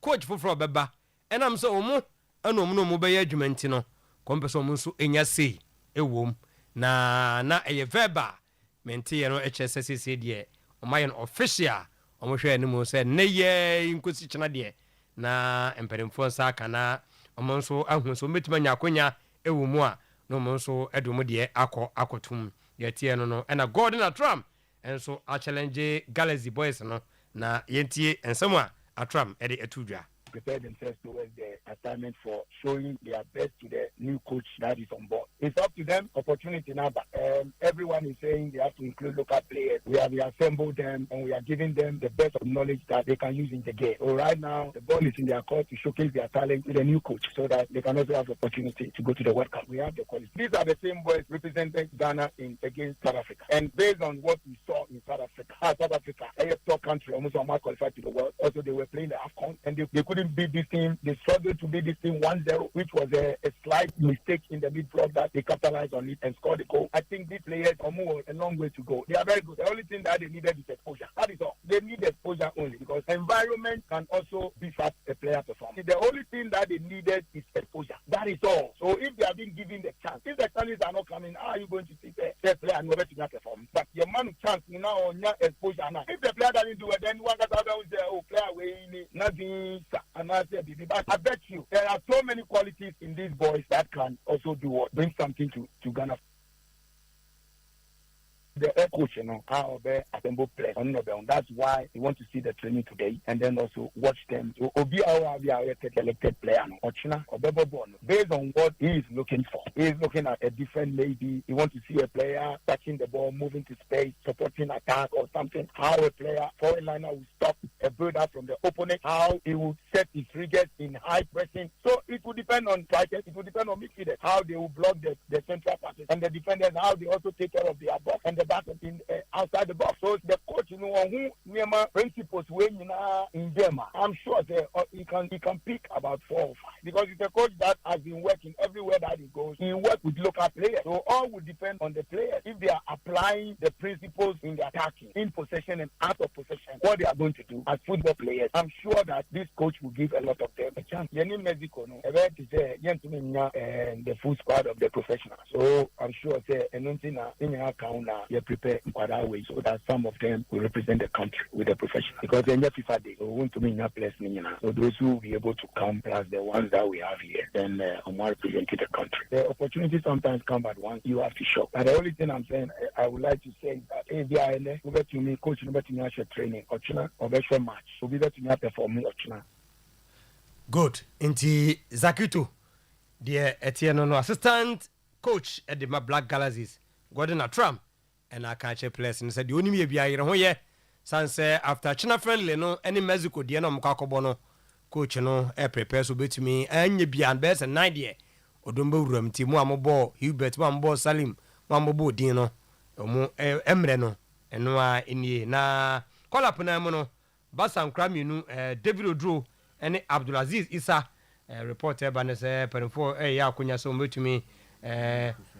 coach fofra obeba enam so omo anom no mo be adwumanti no kompeso mo nso enya sei ewom na eye verbal mentie no HSSC de omayen official omo hwe no mo say neye inkosi chena de na emperemfo nsa kana omonso ahunso metima nyakonya ewo mu a no omonso edomo de akotum yetie no na Gordon Trump enso a challenge Galaxy Boys no na yentie ensam a Trump ede etudwa prepare themselves towards the assignment for showing their best to the new coach that is on board. It's up to them, opportunity now, but everyone is saying they have to include local players. We have reassembled them and we are giving them the best of knowledge that they can use in the game. So right now, the ball is in their court to showcase their talent with a new coach so that they can also have the opportunity to go to the World Cup. We have the quality. These are the same boys representing Ghana against South Africa. And based on what we saw in South Africa, a top country, almost qualified to the world. Also, they were playing the AFCON and they couldn't beat this team. They struggled to beat this team 1-0, which was a slight mistake in the mid block that they capitalized on it and scored the goal. I think these players are moving a long way to go. They are very good. The only thing that they needed is exposure. That is all. They need exposure only because environment can also beef up a player performance. The only thing that they needed is exposure. That is all. So if they have been given the chance, if the chances are not coming, how are you going to sit there the player and over to not perform. But your man chance now on your exposure now. If the player doesn't do it, then one gets out there, oh, player way nothing, and I said, but I bet you there are so many qualities in these boys that can also do what bring something to Ghana. The head coach, how they assemble players on the ground. That's why we want to see the training today and then also watch them. So, Obi our elected player, based on what he is looking for. He is looking at a different lady. He wants to see a player touching the ball, moving to space, supporting attack or something. How a player, foreign liner will stop a build-up from the opponent. How he will set his triggers in high pressing. So it will depend on strikers. It will depend on midfielders. How they will block the central passes and the defenders. How they also take care of their box and the back in outside the box. So the coach, who principles when in them, I'm sure he can pick about 4 or 5 because it's a coach that has been working everywhere that he goes. He works with local players. So all will depend on the players if they are applying the principles in the attacking, in possession and out of possession. What they are going to do as football players, I'm sure that this coach will give a lot of them a chance. In Mexico, the full squad of the professionals. So I'm sure in our account you prepare that way so that some of them will represent the country with the professionals. Because in the FIFA day, we want to mean place. So those who will be able to come plus the ones that we have here, then representing the country. The opportunities sometimes come at once. You have to show. But the only thing I'm saying, I would like to say is that if they are in over to me, coach, over to me, training, or virtual match, so be to me performing, or good. Inti Zakito, the Etienne assistant coach at the Black Galaxies, Gordon Trump, and I catch a place and said, you only be here. Sanse after China friendly no any Mexico the no mkakobono coach no prepare so betumi anye bia best and 9 year odombo wuram ti mu ambo Hubert mu ambo Salim mu ambo din no omu emre no eno a enie na call na mu no Basam Kraminu David Odro ene Abdulaziz Isa reporter ba ne se penfo ya akonya so betumi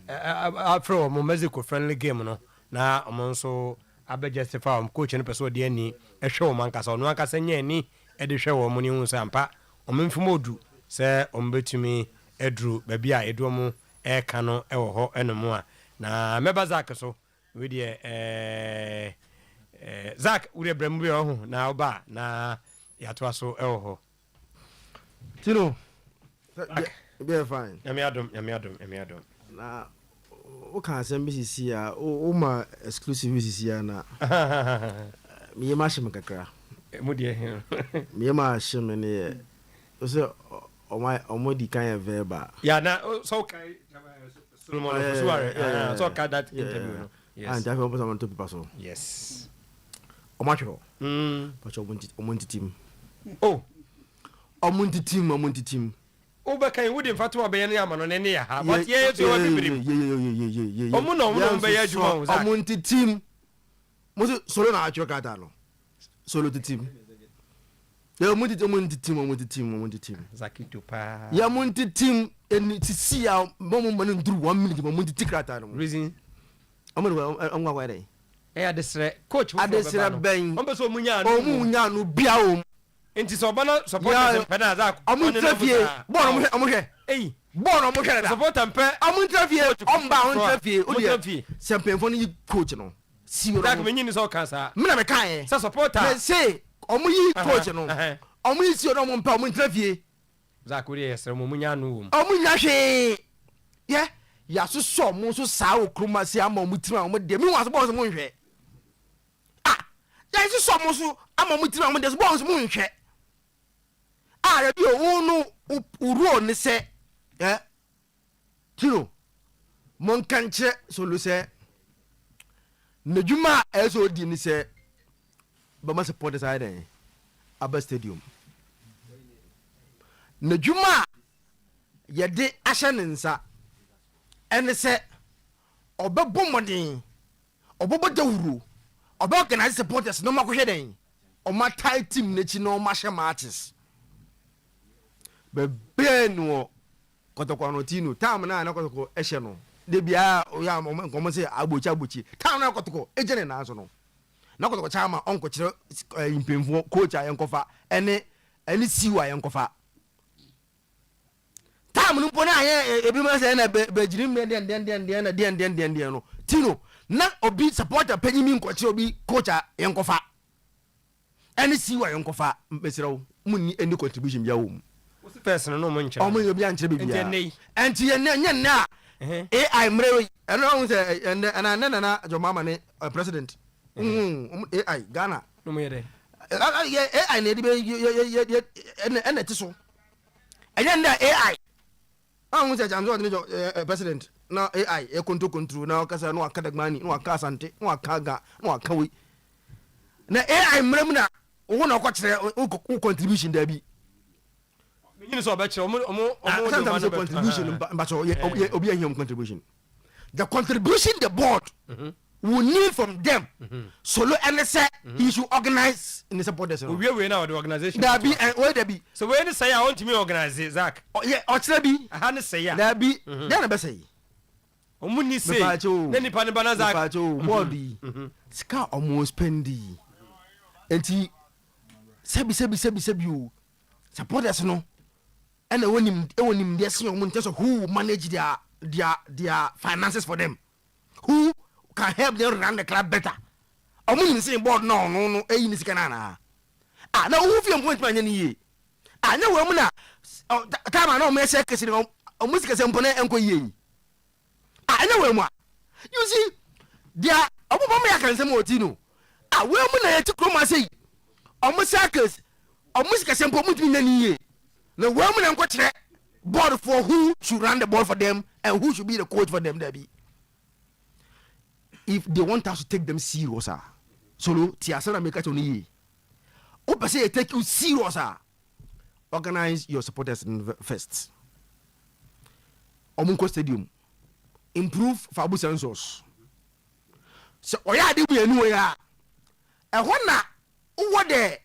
afro mu Mexico friendly game no na omonso abe justify coach no person de ani ehwe o mankasa no ankasa nya ani e de hwe wo mo ni hu sampa o memfumo odu se o mbetumi edru ba bia edu mo e ka no e wo ho enomo a na meba Zak so we de Zak ure brem bi ho na oba na ya to aso e wo ho Tino be fine yami adom na o kan say BCC ya o ma exclusive BCC ya na me yema shim kakra mu de me yema shim ne o say o mo di kan verba ya na so kai Solomon Fusuare so ka that interview yes and I hope someone to people so yes o ma choro but o monti team oh o monti team Obekan wudi mfatu obeyan ya mano ne ne ya but ye so bibiri omu no be ya juma o monti team mo solo na acho kata no solo the team ya monti team Zakito pa ya monti team eni ti see ya mo manu nduru 1 minute mo monti tikrata no reason amwa kwa dai adesre coach adesre ben ombe so munya no bia o enti so bana support pena za amuntrafie bon amuhwe bon amuhwe da support mpe amuntrafie amuntrafie sempemfo ni coach no siwo da me nyini so kansa me na me kan sa supporter me say omuyi coach no omuyi siwo no mpa amuntrafie za ko ye sere mo munya no wo omunya hwe ye ya so mo so sa okroma si ama omutira mo de me wa so bo so mo nhwe ya so mo so ama omutira mo de so bo so mo nhwe rebi unu uru ni se tiro mon kanche solu se nejuma eso di ni se ba ma support side Aba Stadium nejuma yede ahyenensa ene se obebo modin obobo dawuru obo organize supporters no makohwe den o ma tie team nechi no ma hye matches benu kotokwano tino tam na kotoko ehye no de bia ya nkomo se agbochi tam na kotoko ejene na aso no na kotoko chama onko kire impemfo coach ayenkofa ene siwa ayenkofa tam time no pona aye ebi ma say na bejirim den no tino na obi supporter panyimi nkoche obi coach a yenkofa any see wa yenkofa mbesirawo munni any contribution bia wo mu what's the person no mo nkyere omo obi ankyere be bia enti ye na AI mrewe eno say na jomama ne president AI Ghana no mo yede AI na di be ene ti so enye na AI ahun say jamso the president na AI e control na kasa no akadagmani no akasante no akaga no akawi na AI mrem na wo na kwakire contribution da bi meaning so beche omo contribution but obi ahim contribution the contribution the board will need from them solo and say he should organize in the supporters we now the organization there be and where there be so when say I want me organize Zach yeah or be I say ya there be then be say omo ni say then nipa ne bana Zach board ska almost spendi enti sebi o supporters no and wonim they see omo in who manage their finances for them, who can help them run the club better. Omo nim say board no eyi ni sika na na who fi point man ni ye anya we mu na time na o me say kesi no omo sika se mpone enko ye anya we mu you see dia omo bom ya kan se mo ti no we mu na ye ti kroma say omo sakes omo sika se mpone mu ni ye na we mu na enko kire board for who should run the ball for them and who should be the coach for them there be. If they want us to take them serious, solo tiasana make it only. Opa say take you serious, organize your supporters first. Omunko Stadium, improve Fabu sensors. So oya di we enu ya. E hona uwo de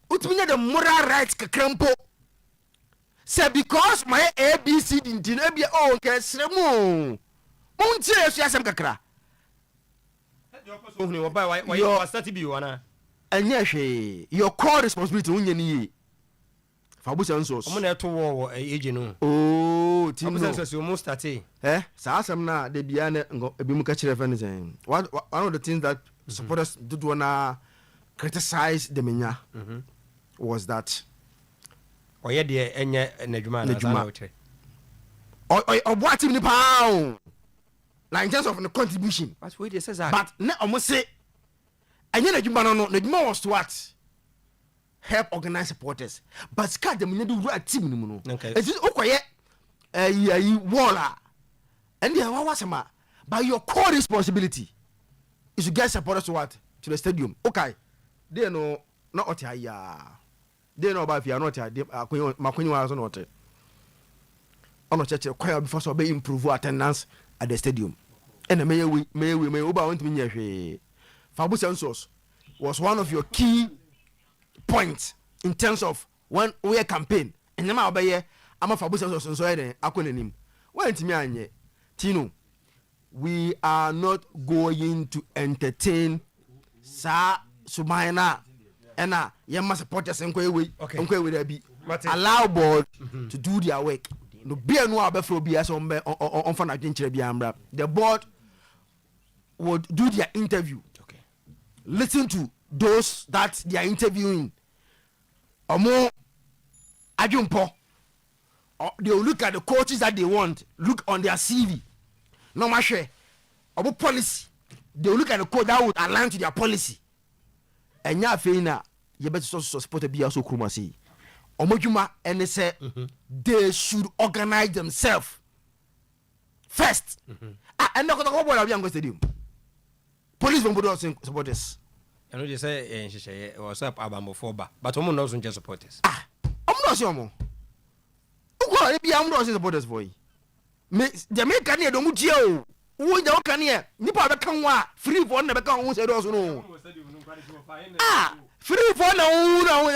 utiminya the moral rights kakrampo. Say because my ABC didn't be oh okay sremu. Unti esu asem kakra. And yes, your core responsibility unye ni Fabu sensors. Omo na to wo age no. Oh, team Fabu sensors you must start. Sa asem na de bia na ebi mu ka kire fan say. One of the things that supporters did wanna criticize the menya was that oye de enye nadwuma na za na wotre. Obo team ni pa. Like in terms of the contribution. But wait, it says that. But now almost say, and you know, the demand was to what? Help organize supporters. But scar them need to right team. Okay. It is okay. Waller, and the Hawasama. But your core responsibility is to get supporters to what? To the stadium. Okay. They know not what they know about if you are not here. Makuni was not it. On a church choir before so be improve attendance at the stadium. And may we want to be Fabu sensors was one of your key points in terms of when we campaign. And now by I'm a Fabu sensors and so I went me anye Tino. We are not going to entertain Sa Sumaina and Yama supporters and we allow board to do their work. No be no abefro be as on fan adventure be ambra. The board would do their interview. Okay. Listen to those that they are interviewing. Omo ajumpo. They will look at the coaches that they want. Look on their CV. No matter obo policy. They will look at the coach that would align to their policy. And ya feina you better support be also krumasi. Omojuma and they say they should organize themselves first. And not going to go to the stadium. Police won't put supporters. I know they say she was up Abambofoba, but Omo knows just supporters. I'm not sure more. Who be I'm not supporters for you. The American here don't move you. Who the can here? Nipa become what? Free for never come who said also no. Free for no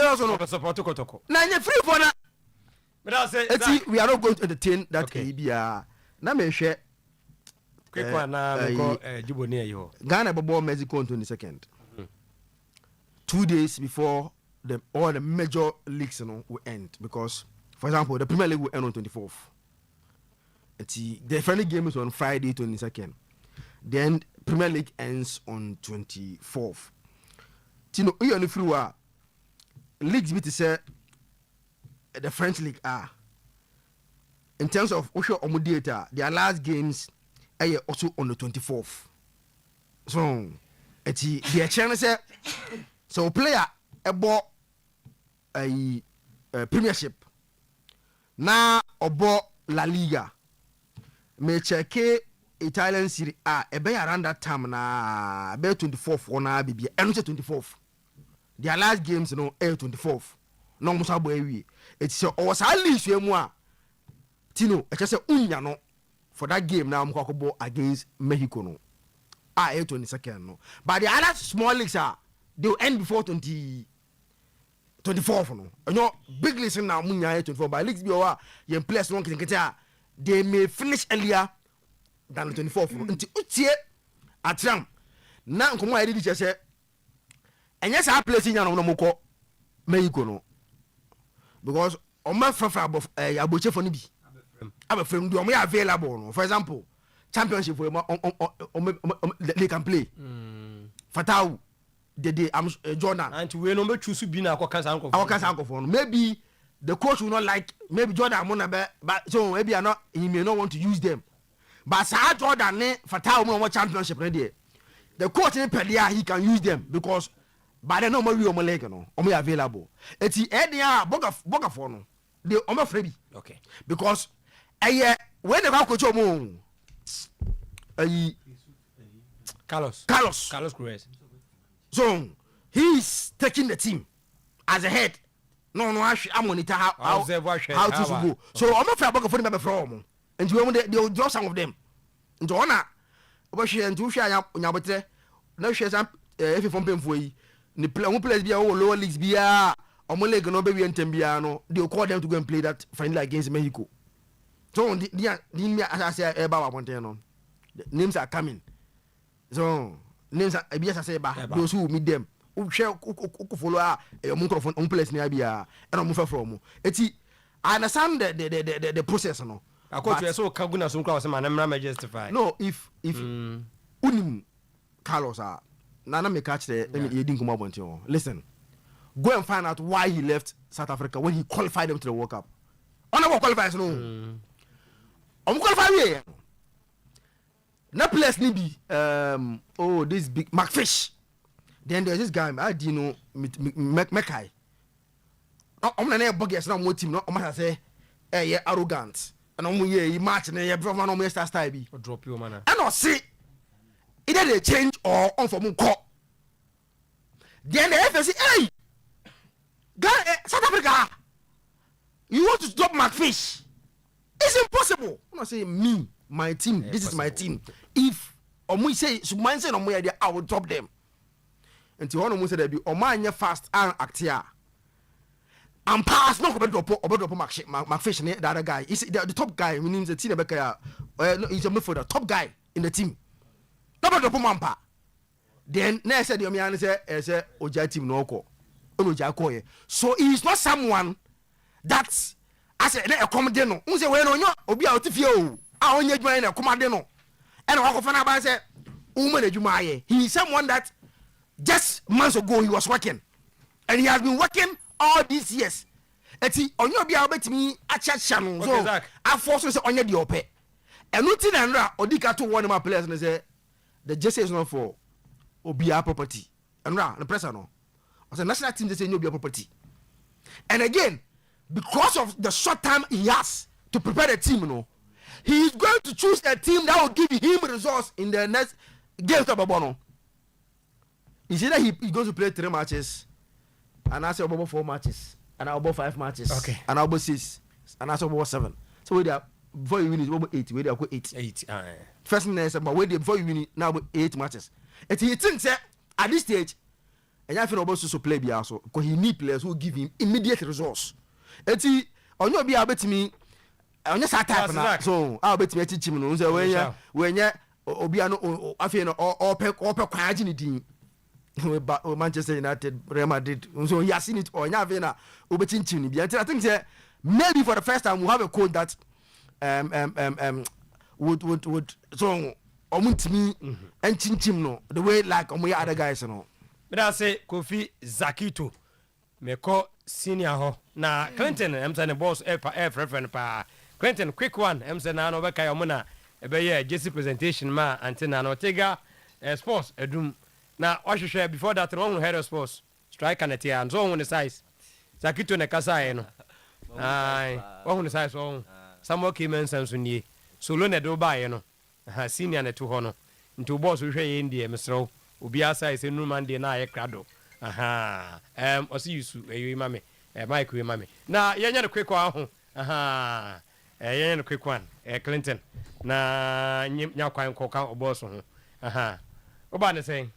also no support Kotoko. Na free for na. But I say we are not going to entertain that ABR. Na me share quick one na me go Jiboni yo. Ghana bobo Mexico on 22nd. 2 days before all the major leagues will end, because for example the Premier League will end on 24th. The friendly game is on Friday 22nd. Then Premier League ends on 24th. Tino, you only through leagues bit say the French league are in terms of Osho Omodiata, their last games are also on the 24th. So the channel say so player about a Premiership na obo La Liga me check Italian Serie A be around that time na be 24th or na be eno 24th. Their last games no 24th. No musa boy wi. It's so o sa list we mu a Tino e say unya no for that game na am kwakobo against Mexico no. 22nd no. But the other small leagues are they will end before 24th no. You know big leagues now munya 24 but leagues be o you place one kinketa they may finish earlier than the 24th no. Nti utie atram na nkomo a dey say enya sa place nya no moko Mexico no because o ma fafa aboche for ni bi abefrem do o ma available no. For example championship for they can play Fatau the Jordan and we no be choose bi na akokansa for maybe the coach will not like maybe Jordan mona be but so maybe he may not want to use them but sa Jordan ne Fatau mo championship na there the coach in Pedia he can use them because by the no more we o leg no o available eti dia boga for no they o ma free okay because when the coach o Carlos Cruz. So he is taking the team as a head. No, I monitor how to go. So I'm not fair about the from and they will draw some of them. And to honor, but she and two share Yabotre. No shares if you from Pemfui. The players be all lower leagues be or Molega no baby and Tembiano. They will call them to go and play that final against Mexico. So the as I say about Montano. Names are coming. So names are as I say those who meet them. Who share follow a microphone on place near bia and move from. I understand the process no. I coach so Kaguna so cross man am justify. No, if unim Carlos Nana me catch the didn't come up. Listen. Go and find out why he left South Africa when he qualified them to the World Cup. On qualifies no. Qualify na place ni bi this big Macfish. Then there's this guy I didn't know Mekai. I'm na bogus na mo team no o say arrogant. And he match na ye brother no style bi. Drop you man. And I see either they change or on for mo call. Then the FSC hey guy South Africa you want to drop Macfish? It's impossible. I say me my team this is my team. If omu say man say omu idea I will drop them. Until one omu say there be omu fast and act here. And pass no go drop Macfish the other guy. He's the top guy meaning the team Rebecca he's a for the top guy in the team. Double drop Mampa. Then next said the omu say Oja team no ko. Oja ko so he's not someone that's as a comedy no. Unse we no nyo obi a otifie o. A onye adwuma na comedy no. And wakofana ba say woman adwuma aye. He is someone that just months ago he was working. And he has been working all these years. Eti onye obi a obetimi achacha no. So I force say onye de ope. And nothing and odika to one of my players and say the jersey is not for obi a property. And the pressure no. I say national team they say no obi a property. And again because of the short time he has to prepare the team, he is going to choose a team that will give him results in the next games of Bono. He said that he's going to play 3 matches, and I say about 4 matches, and I'll about 5 matches, okay, and I'll about 6, and I say about 7. So we are before you win it, about 8. We are 8. First thing is about before you win it, now about 8 matches. And he thinks that at this stage, and I feel about to play also because he need players who give him immediate results. Eti onyo bi abetimi onye sa type na so abetimi chichim no so wenya obi ano afi no ope kwan agi ni din Manchester United Real Madrid so he has seen it onya afi na obechinchim ni bi. I think say maybe for the first time we have a code that would so omuntimi and chinchim no the way like other guys no. But I say Kofi Zakito me call senior ho na Clinton I'm saying the boss friend pa Clinton quick one I'm saying na no be kai omuna e be ye JC presentation ma antenna no Tega sports edum na ohwehwe before that one head of sports striker na tia so on the size Zakito na kasa e no ai on the size on Samuel Kimensan so nie solo na do ba ye no ha senior na to ho no nti boss hwe ye ndie mesro obi asa ise nu man de na ye krado aha osi yusu eyi mame Mike we mame na yenya no quick one ho aha yenya no quick one Clinton na nya kwan ko ka boss ho aha oba ne say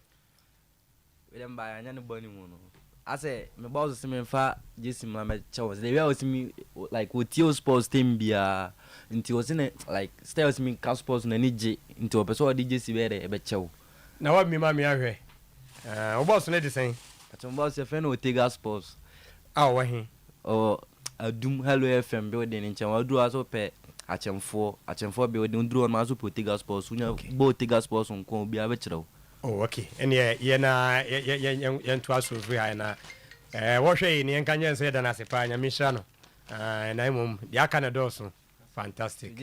we dem ba nya no boni mu no ase me boss se me fa jesi ma me chawo they were me like with your sports team bia nti was in like stay with me ka sports na ni je nti opeso di jesi bere e be chawo na wa mi mame ahwe boss ne de say atom boss e fe no Tega sports wa he o adum hello FM building in chan wadu aso pe achemfo building duro ma so Tega sports unya bo Tega sports nko obi abekireo okay ene ye na ye nto aso free ha na wo hwe ni enka nye se da na sepa nya misha no na imom ya kana doso fantastic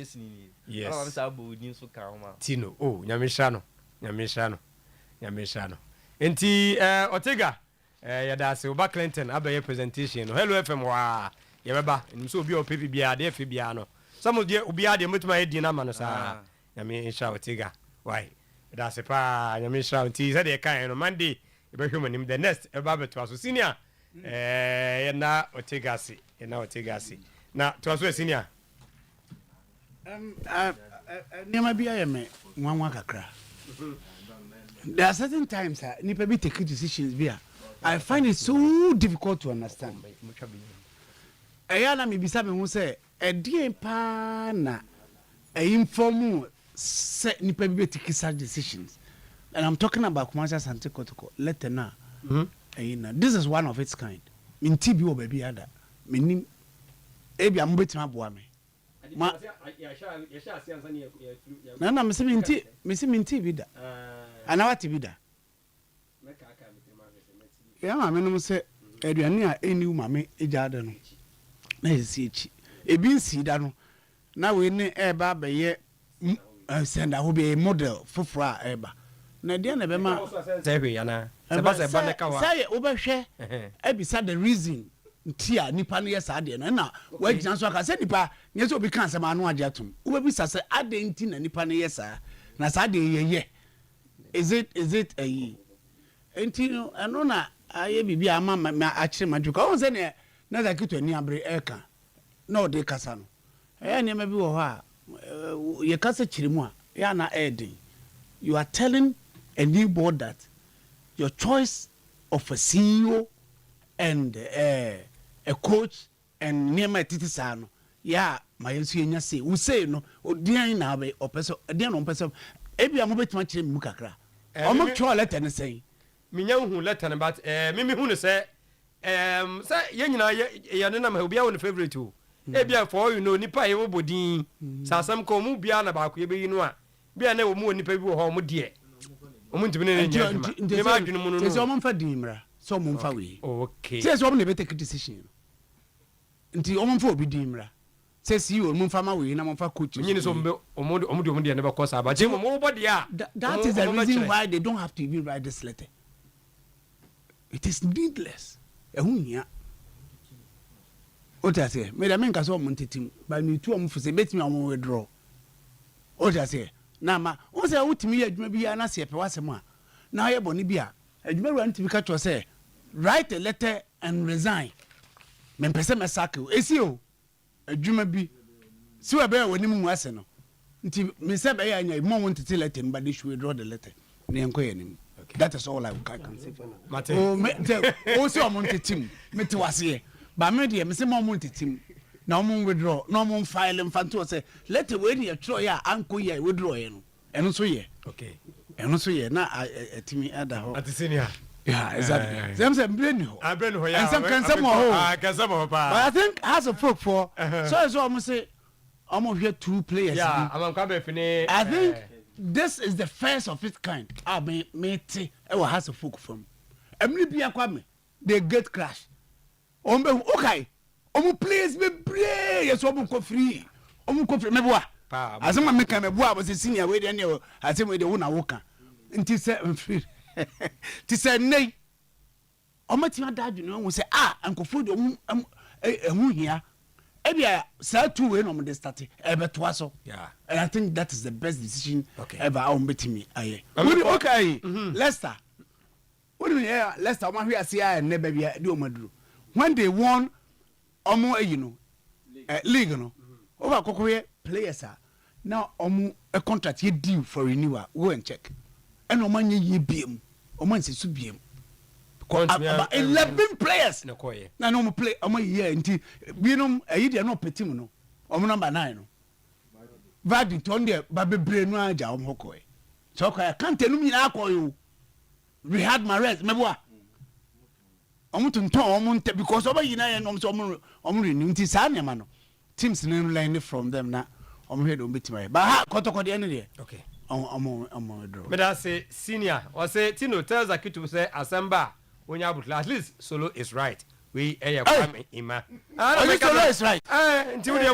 yes am sa bo ni so ka ma tino nya misha no enti Otega ya da se oba Clinton abaye presentation no hello FM wa ye beba nso obi o pepi bia de efi bia no some de obi ade mutuma ye di na ma no sa ya me insha Otega why da se pa ya me insha nti se de kan no Monday e be hwemo nim the next e ba beto aso senior ye na Otega si na to aso senior nema bia ye me nwanwa kakra. There are certain times nipa bi take decisions bia I find it so difficult to understand. Ayana mi bisa me hu say edien pa na inform say nipa bi take such decisions. And I'm talking about commercial Sante Kotoko. Letter na. This is one of its kind. Min TB o baby ada. Minim ebi amubetima boa me. Na me se minti bi da. Ana wati bi da. Ya ma me no se aduane a eni u ma me eja da no. Na esi echi. Ebi nsi da no. Na we ne eba ba ye send ho be model foforo a eba. Na dia na be ma say we yana. Se ba na ka wa. Say obehwe ebisa the reason ntia nipa no yes ade no na wagina so aka say nipa nye so obi kan se ma no age atom obebisa say ade nti na nipa no yes na sa ade ye is it a nti no eno na aye bibi ama ma akire majuka won say na Zakito ani abre eka na ode kasa no ne ma bi wo ho a ye kasa chirimu a ya na eden you are telling a new board that your choice of a CEO and a coach and nema titisa no ya ma yensu yenya say we say no odian na be opeso odian no opeso ebia mo betima kire mu kakra o mo tro letter ne say minya hu letter ne but mimi hu ne say say yenyina ye ne na ma obia won favorite o ebia for you know nipa ye wobodin sasam ko mu bia na ba ko ye be yinu a bia na wo mu nipa bi wo ho mo de o mu ntimi ne nya ne ma adwene mu no so mo mfa dimra so mo mfa we okay so mo ne be take decision nti o mo mfa obi dimra say see o mo mfa ma we na mo mfa coach nyini so mbe o de ne be ko sa ba je mo body a that is the reason why they don't have to even write this letter. It is needless. Ehunya Ota say me da menka so mo ntetim ba me tu am fuse betimi am withdraw. Ota say na ma o say wutimi ya adwuma bi ya na se pe wasem a na ye boni bi a adwuma ru ntimi ka cho say write a letter and resign. Me pese me sack esi o adwuma bi si we be woni mu ase no nti me se be ya anya mo won tete letter but they should withdraw the letter ne enkoye nim. That is all I can say for now. Oh, me say omo ntetim me te wase ba me de me say mo ntetim na omo withdraw na omo file mfanto say letter we dey tro ya anko ye withdraw ye no eno so ye okay eno so ye na etimi ada ho at senior yeah exactly them say brain ho brain ho ya and some can some ho can some ho pa but I think has a folk for so omo say almost here 2 players. Yeah, I'm coming finish. I think this is the first of its kind. I mean, mate, I has a folk from. Emily Biakwame, they get crash. Okay, players be brave. Yes, free. Free. Meboa. As I'm making Meboa was a senior way. Then I say we the one I walk. Until free. Ti say nay. Omatima dad, you know, we say Uncle Food here. Ebia say 2 way no me start ebe to aso. Yeah. And I think that is the best decision ever on betting me. Okay. Leicester. What do you hear? Leicester one here see I never be do madru. When they won league no. Over kokoye players are now a contract ye due for renewal. Go and check. And omanye ye biem. Oman se su biem. About 11 players. Na no play omo year nti binom ayi de no petim no. Omo number 9 no. Vadi ton de ba bebre no aja omo koy. So I can't tell me na koy. We had my rest. Meboa. Omo to omo because omo yina no so omo renew nti sa ne ma no. Teams no line from them na omo head omo betima. Ba ha kotoko de ne de. Okay. Omo draw. But I say senior or say Tino tells Akitu say Asamba at least Solo is right. We come ima. Solo is right. Until the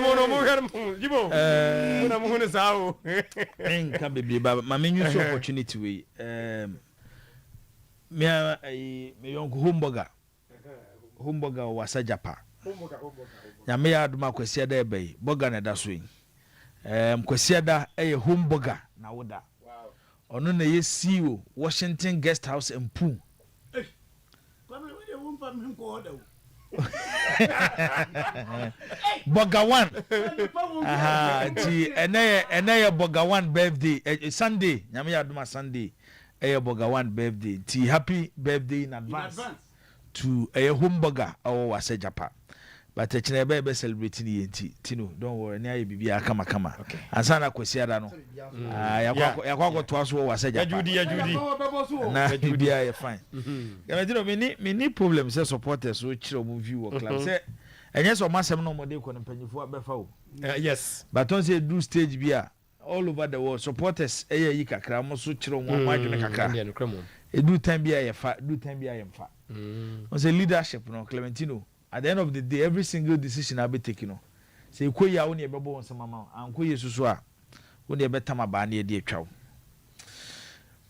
Mami opportunity we me young Humburger wasa Japa. Nyame ya aduma kwesi ada ebe boga na da so yi. Kwesi ada Humburger na woda. Ono na ye CEO Washington Guest House and Pool. Bogawan. Ti eneye Bogawan birthday Sunday. Nyame ya aduma Sunday. Bogawan birthday. Ti happy birthday in advance. To Humburger or wasa Japa. But echine be celebrating yenti Tino, don't worry, na bibia kama okay. Ansana kwesi ada no yakwa to aso wasa Japa ya judi na bibia ya fine. Tino me ni problem say supporters so chiro mu view o club say enye so masem no mode ko mpanyifo abefa o. Yes, but on say do stage bia all over the world supporters yi kakra mo so chiro mo adwene kakra do time bia ya fa do time bia ya mfa on say leadership no Clementino. At the end of the day, every single decision I'll be taking. Say, "Koi ya uni ebe bo nsama and koi yesusu a uni ebe tama ba na edi etwa."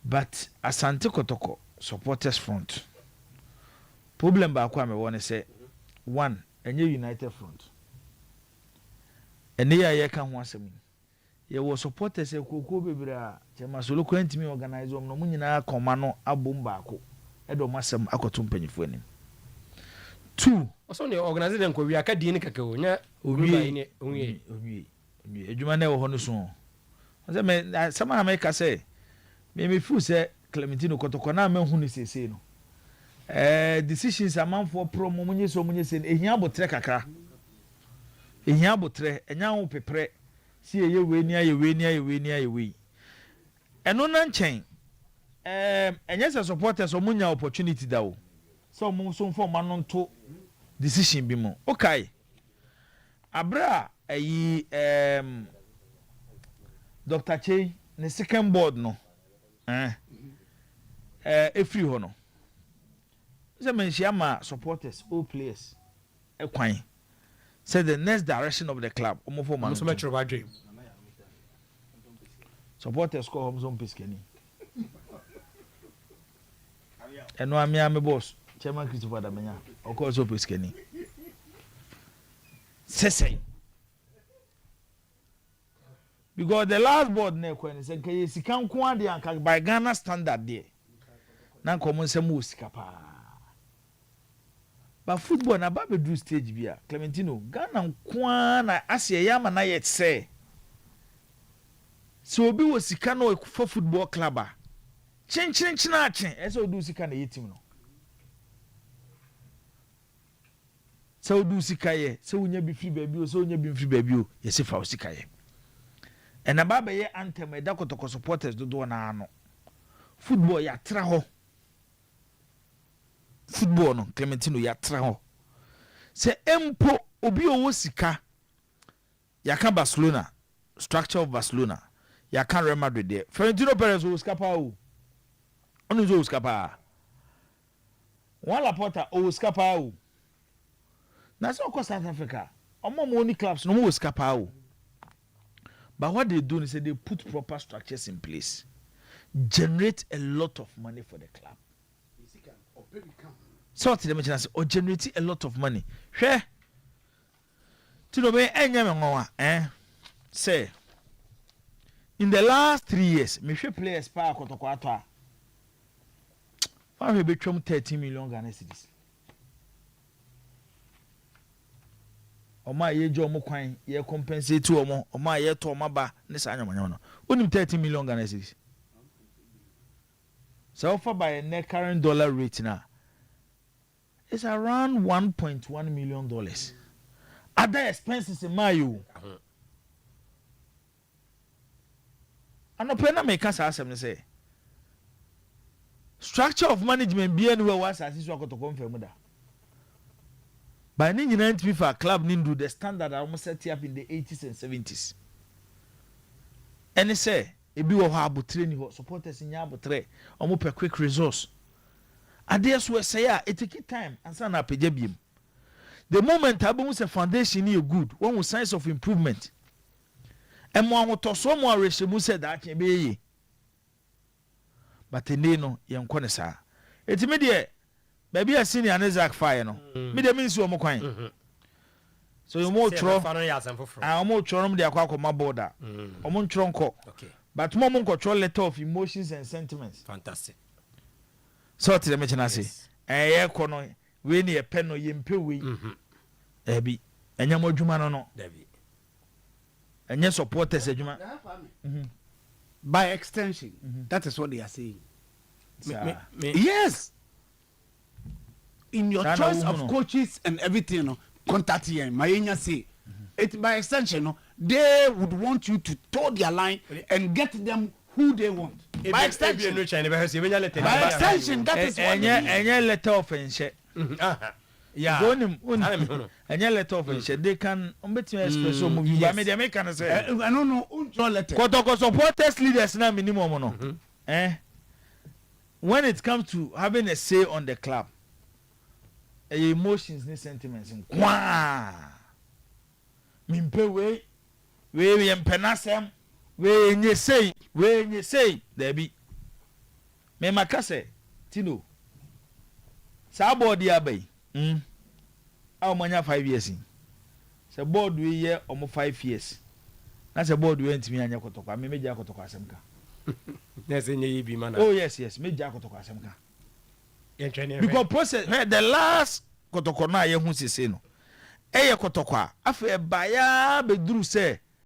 But Asante Kotoko supporters front. Problem ba kwa me won say one, enye United front. Ene ya ye kan ho asem. Ye wo supporters e kokoko bebre a chema solo kwantimi organize om no munyina akoma no abom ba ko. Edo masem akoto mpanyifo anim. 2 also the organization ko wi aka di ni kaka onya owie ejuma na wo ho no so say me sama na make say me feel say Clementino Kotoko na me hu ni sese no decisions amanfo pro mo munye se ehia botre kakra ehia botre enya ho pepre si eye we ni eno na nchen enye se supporters o munya opportunity da o so mo so mfo ma no nto decision bi mo okay abra ayi Dr. Che ne second board no free ho no say mention ma supporters all players ekwan say the next direction of the club omo for man so metro ba dream supporters ko home zone piskeni eno amia boss Chairman Christopher Damenya, of course, Opiskeni. Sese. Because the last board ne kwen say ke sika nko ade anka by Ghana standard there. Na common say mu sika pa. But football na ba be do stage bia. Clementino Ghana nko na ase ya ma na yet say. So obi wo sika no for football club a. Chen na chen, eso do sika na yetim no. So do sikaye so unya bi free baby o so unya bi free baby o yesi fa sikaye ena baba ye anthem e da Kotoko supporters do na ano football ya tra ho football no Clementino ya tra ho se empo obi o wo sika yaka Barcelona structure of Barcelona yaka Real Madrid there Florentino Perez o skapa o onu zo skapa Juan Laporta o skapa o na so ko South Africa omo only clubs no mo skapa o but what they do is they put proper structures in place generate a lot of money for the club so to them or generate a lot of money hwe to no be enya me nwa say in the last 3 years me hwe players pa akotoko ato a fa be betwom 13 million Ghana cedis Oma ye jo mo kwan ye compensate oma ye to maba ne sa anyamanya no onim 13 million Ghana cedis so far by the current dollar rate now it's around $1.1 million other expenses in mayo and opena make us asem say structure of management be anywhere was as so to confirm that by any united FIFA club nindu the standard almost set up in the 80s and 70s and say ebi wo ha abotre ni ho supporters nya abotre omo pe quick resource ades we say it take time ansa na pagya biem the moment abom say foundation is good one with signs of improvement and mo ahotoso mo arehemu say that can be ye but ene no yenko ne sa etime de baby a senior Isaac fire no me de means wo mo kwan so you mo tro mo tro de akwa border omo tro nko but mo control letter of emotions and sentiments fantastic so to the mention say ye kono we ni e pe no ye mpe we ebi enya mo dwuma no David enya supporters adwuma by extension that is what they are saying yes in your choice of coaches and everything no contact here mayenya say it by extension no they would want you to toe their line and get them who they want by extension that is what enya letter of inche yeah enya letter of inche they can umbetime express mo bi ba me dey make can say I don't know unjo letter kotoko supporters leaders na minimum no when it comes to having a say on the club emotions and sentiments kwa mimpe we yempenasem we nye say there be me makase tino sa board ya bay aw manya 5 years se board we ye omo 5 years na se board we ntimi anya kotokwa me meja kotokwa asemka yes nye yibi mana oh yes meja kotokwa asemka because process the last kotokwa na ye hu sese no eye kotokwa afa baya beduru se